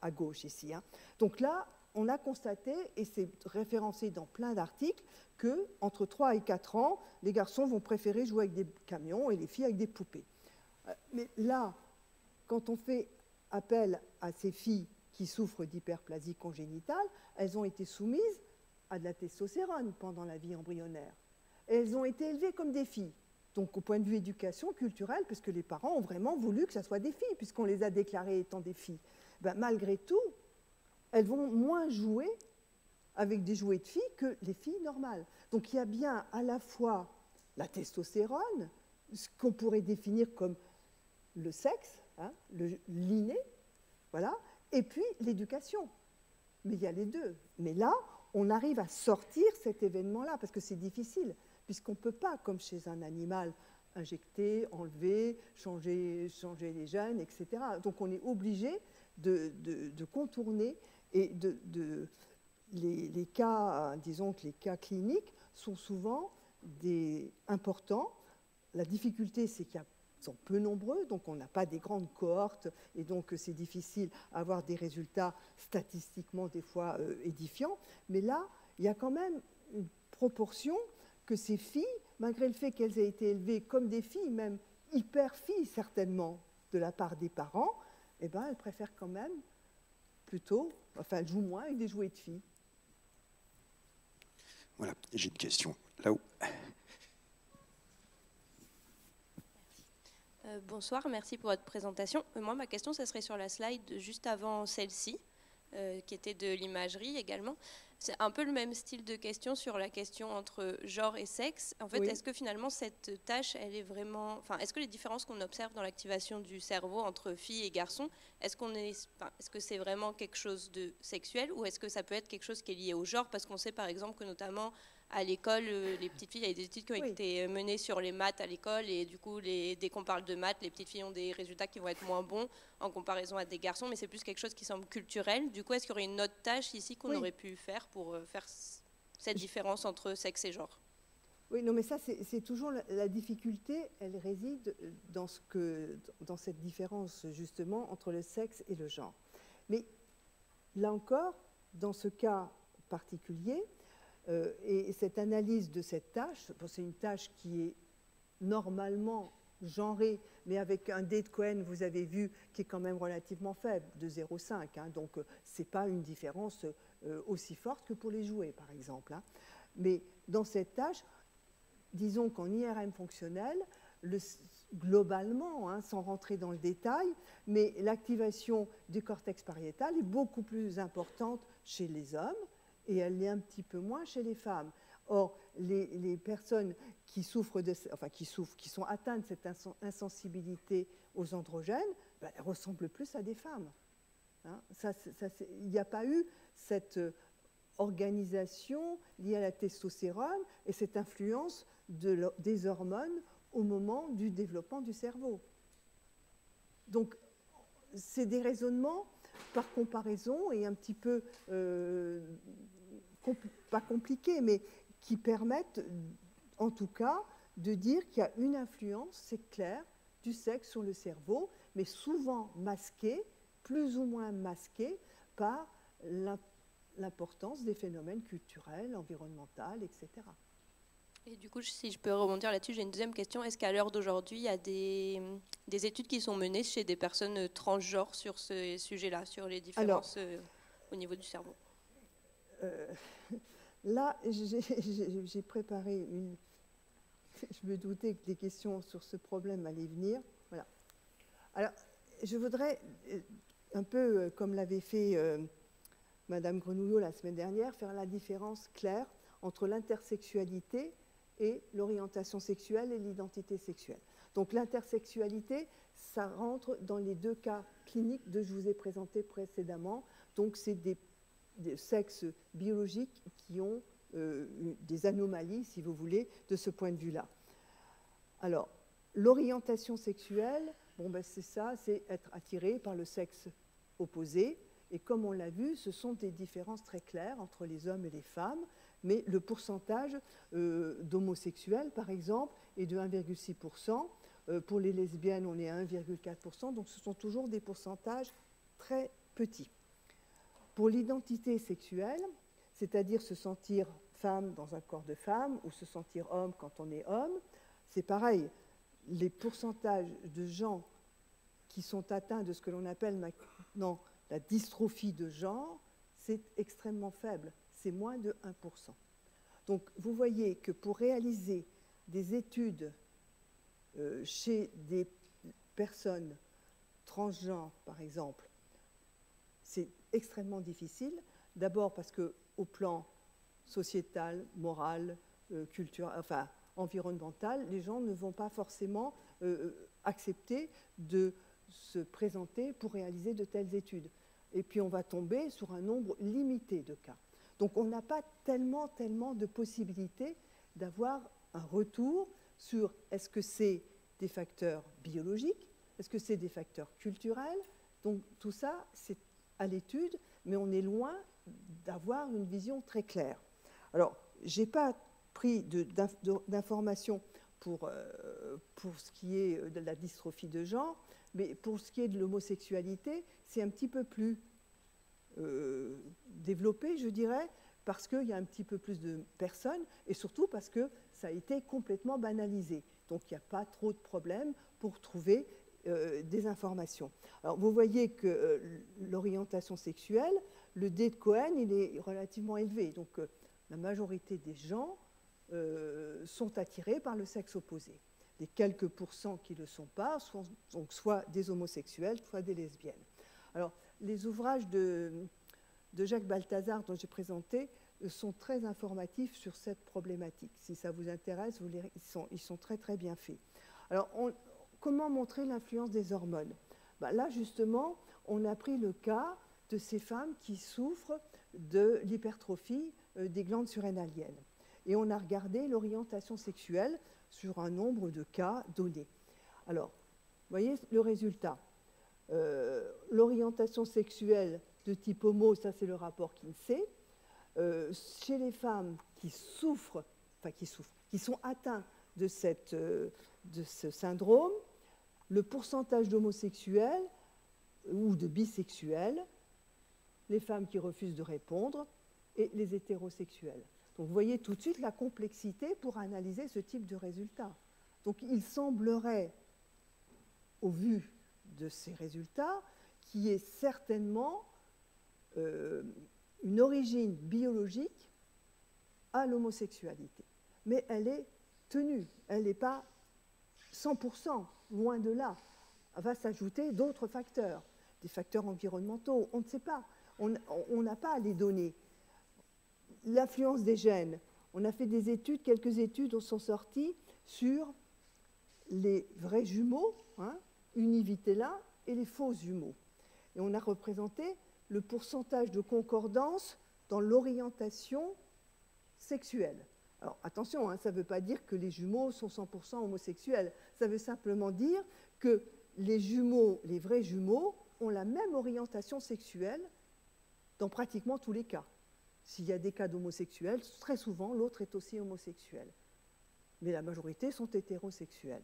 à gauche ici. Hein. Donc là, on a constaté, et c'est référencé dans plein d'articles, qu'entre 3 et 4 ans, les garçons vont préférer jouer avec des camions et les filles avec des poupées. Mais là, quand on fait appel à ces filles qui souffrent d'hyperplasie congénitale, elles ont été soumises à de la testostérone pendant la vie embryonnaire. Et elles ont été élevées comme des filles. Donc au point de vue éducation culturelle, parce que les parents ont vraiment voulu que ce soit des filles, puisqu'on les a déclarées étant des filles. Malgré tout, elles vont moins jouer avec des jouets de filles que les filles normales. Donc il y a bien à la fois la testostérone, ce qu'on pourrait définir comme le sexe, hein, l'inné, voilà, et puis l'éducation. Mais il y a les deux. Mais là, on arrive à sortir cet événement-là, parce que c'est difficile, puisqu'on ne peut pas, comme chez un animal, injecter, enlever, changer les gènes, etc. Donc on est obligé de contourner et les cas, disons que les cas cliniques sont souvent importants. La difficulté, c'est qu'ils sont peu nombreux, donc on n'a pas des grandes cohortes, et donc c'est difficile d'avoir des résultats statistiquement des fois édifiants. Mais là, il y a quand même une proportion que ces filles, malgré le fait qu'elles aient été élevées comme des filles, même hyper filles certainement, de la part des parents, eh ben, elles préfèrent quand même plutôt, enfin, elles jouent moins avec des jouets de filles. Voilà, j'ai une question là-haut. Bonsoir, merci pour votre présentation. Moi, ma question, ça serait sur la slide juste avant celle-ci, qui était de l'imagerie également. C'est un peu le même style de question sur la question entre genre et sexe. En fait, est-ce que finalement cette tâche, elle est vraiment... Enfin, est-ce que les différences qu'on observe dans l'activation du cerveau entre filles et garçons, est-ce que c'est vraiment quelque chose de sexuel ou est-ce que ça peut être quelque chose qui est lié au genre? Parce qu'on sait par exemple que notamment à l'école, les petites filles, il y a des études qui ont été menées sur les maths à l'école et du coup, dès qu'on parle de maths, les petites filles ont des résultats qui vont être moins bons en comparaison à des garçons, mais c'est plus quelque chose qui semble culturel. Du coup, est-ce qu'il y aurait une autre tâche ici qu'on aurait pu faire pour faire cette différence entre sexe et genre? Oui, non, mais ça, c'est toujours la difficulté, elle réside dans cette différence, justement, entre le sexe et le genre. Mais là encore, dans ce cas particulier, et cette analyse de cette tâche, c'est une tâche qui est normalement genrée, mais avec un dé de Cohen, vous avez vu, qui est quand même relativement faible, de 0,5. Hein, donc, ce n'est pas une différence aussi forte que pour les jouets, par exemple. Hein. Mais dans cette tâche, disons qu'en IRM fonctionnel, globalement, hein, sans rentrer dans le détail, mais l'activation du cortex pariétal est beaucoup plus importante chez les hommes et elle l'est un petit peu moins chez les femmes. Or, les personnes qui souffrent qui sont atteintes de cette insensibilité aux androgènes, ben, elles ressemblent plus à des femmes. Hein, il n'y a pas eu cette organisation liée à la testostérone et cette influence des hormones au moment du développement du cerveau. Donc, c'est des raisonnements par comparaison et un petit peu, pas compliqués, mais qui permettent, en tout cas, de dire qu'il y a une influence, c'est clair, du sexe sur le cerveau, mais souvent masquée, plus ou moins masquée, par l'importance des phénomènes culturels, environnementaux, etc. Et du coup, si je peux rebondir là-dessus, j'ai une deuxième question. Est-ce qu'à l'heure d'aujourd'hui, il y a des études qui sont menées chez des personnes transgenres sur ce sujet-là, sur les différences au niveau du cerveau? Là, j'ai préparé une... Je me doutais que des questions sur ce problème allaient venir. Voilà. Alors, je voudrais, un peu comme l'avait fait Madame Grenouillot la semaine dernière, faire la différence claire entre l'intersexualité et l'orientation sexuelle et l'identité sexuelle. Donc l'intersexualité, ça rentre dans les deux cas cliniques que je vous ai présentés précédemment. Donc c'est des sexes biologiques qui ont des anomalies, si vous voulez, de ce point de vue-là. Alors, l'orientation sexuelle, bon, ben c'est ça, c'est être attiré par le sexe opposé. Et comme on l'a vu, ce sont des différences très claires entre les hommes et les femmes, mais le pourcentage d'homosexuels, par exemple, est de 1,6%. Pour les lesbiennes, on est à 1,4%, donc ce sont toujours des pourcentages très petits. Pour l'identité sexuelle, c'est-à-dire se sentir femme dans un corps de femme ou se sentir homme quand on est homme, c'est pareil. Les pourcentages de gens qui sont atteints de ce que l'on appelle maintenant la dystrophie de genre, c'est extrêmement faible, c'est moins de 1%. Donc vous voyez que pour réaliser des études chez des personnes transgenres, par exemple, c'est extrêmement difficile. D'abord parce qu'au plan sociétal, moral, culturel, enfin environnemental, les gens ne vont pas forcément accepter de se présenter pour réaliser de telles études. Et puis on va tomber sur un nombre limité de cas. Donc on n'a pas tellement de possibilités d'avoir un retour sur est-ce que c'est des facteurs biologiques, est-ce que c'est des facteurs culturels. Donc tout ça, c'est à l'étude, mais on est loin d'avoir une vision très claire. Alors, je n'ai pas pris d'informations pour ce qui est de la dystrophie de genre, mais pour ce qui est de l'homosexualité, c'est un petit peu plus développé, je dirais, parce qu'il y a un petit peu plus de personnes, et surtout parce que ça a été complètement banalisé. Donc il n'y a pas trop de problèmes pour trouver des informations. Alors, vous voyez que l'orientation sexuelle, le D de Cohen, il est relativement élevé. Donc, la majorité des gens sont attirés par le sexe opposé. Les quelques pourcents qui ne le sont pas sont donc soit des homosexuels, soit des lesbiennes. Alors, les ouvrages de Jacques Balthazar, dont j'ai présenté, sont très informatifs sur cette problématique. Si ça vous intéresse, ils sont très très bien faits. Alors, comment montrer l'influence des hormones? Ben là, justement, on a pris le cas de ces femmes qui souffrent de l'hypertrophie des glandes surrénaliennes. Et on a regardé l'orientation sexuelle sur un nombre de cas donnés. Alors, vous voyez le résultat. L'orientation sexuelle de type homo, ça c'est le rapport Kinsey. Chez les femmes qui souffrent, qui sont atteints de ce syndrome, le pourcentage d'homosexuels ou de bisexuels, les femmes qui refusent de répondre et les hétérosexuels. Donc vous voyez tout de suite la complexité pour analyser ce type de résultats. Donc il semblerait, au vu de ces résultats, qu'il y ait certainement une origine biologique à l'homosexualité. Mais elle est tenue, elle n'est pas 100%, loin de là. Va s'ajouter d'autres facteurs, des facteurs environnementaux, on ne sait pas, on n'a pas les données. L'influence des gènes, on a fait des études, quelques études sont sorties sur les vrais jumeaux, univitella, et les faux jumeaux. Et on a représenté le pourcentage de concordance dans l'orientation sexuelle. Alors attention, ça ne veut pas dire que les jumeaux sont 100% homosexuels, ça veut simplement dire que les jumeaux, les vrais jumeaux, ont la même orientation sexuelle dans pratiquement tous les cas. S'il y a des cas d'homosexuels, très souvent, l'autre est aussi homosexuel. Mais la majorité sont hétérosexuels.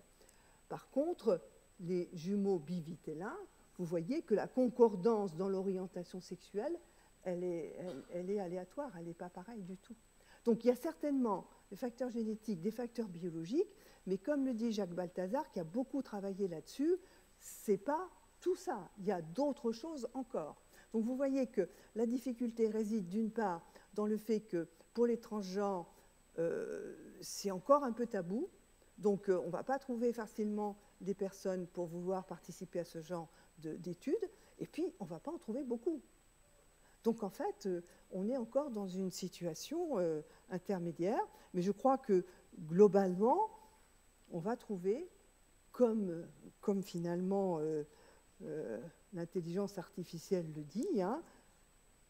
Par contre, les jumeaux bivitellins, vous voyez que la concordance dans l'orientation sexuelle, elle est aléatoire, elle n'est pas pareille du tout. Donc il y a certainement des facteurs génétiques, des facteurs biologiques, mais comme le dit Jacques Balthazar, qui a beaucoup travaillé là-dessus, ce n'est pas tout ça, il y a d'autres choses encore. Donc vous voyez que la difficulté réside d'une part dans le fait que pour les transgenres, c'est encore un peu tabou, donc on ne va pas trouver facilement des personnes pour vouloir participer à ce genre d'études, et puis on ne va pas en trouver beaucoup. Donc en fait, on est encore dans une situation intermédiaire, mais je crois que globalement, on va trouver, comme finalement l'intelligence artificielle le dit,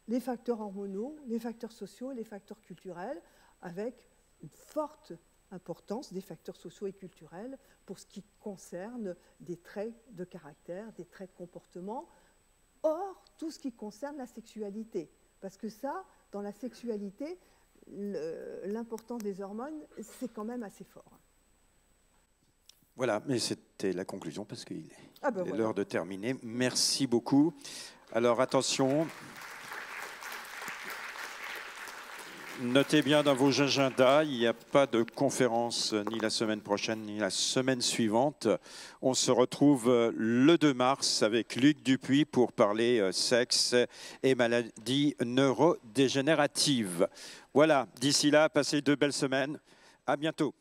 les facteurs hormonaux, les facteurs sociaux et les facteurs culturels, avec une forte importance des facteurs sociaux et culturels pour ce qui concerne des traits de caractère, des traits de comportement. Or, tout ce qui concerne la sexualité, parce que ça, dans la sexualité, l'importance des hormones, c'est quand même assez fort. Voilà, mais c'était la conclusion parce qu'il est voilà. l'heure de terminer. Merci beaucoup. Alors attention, notez bien dans vos agendas, il n'y a pas de conférence ni la semaine prochaine ni la semaine suivante. On se retrouve le 2 mars avec Luc Dupuis pour parler sexe et maladies neurodégénératives. Voilà, d'ici là, passez de belles semaines. À bientôt.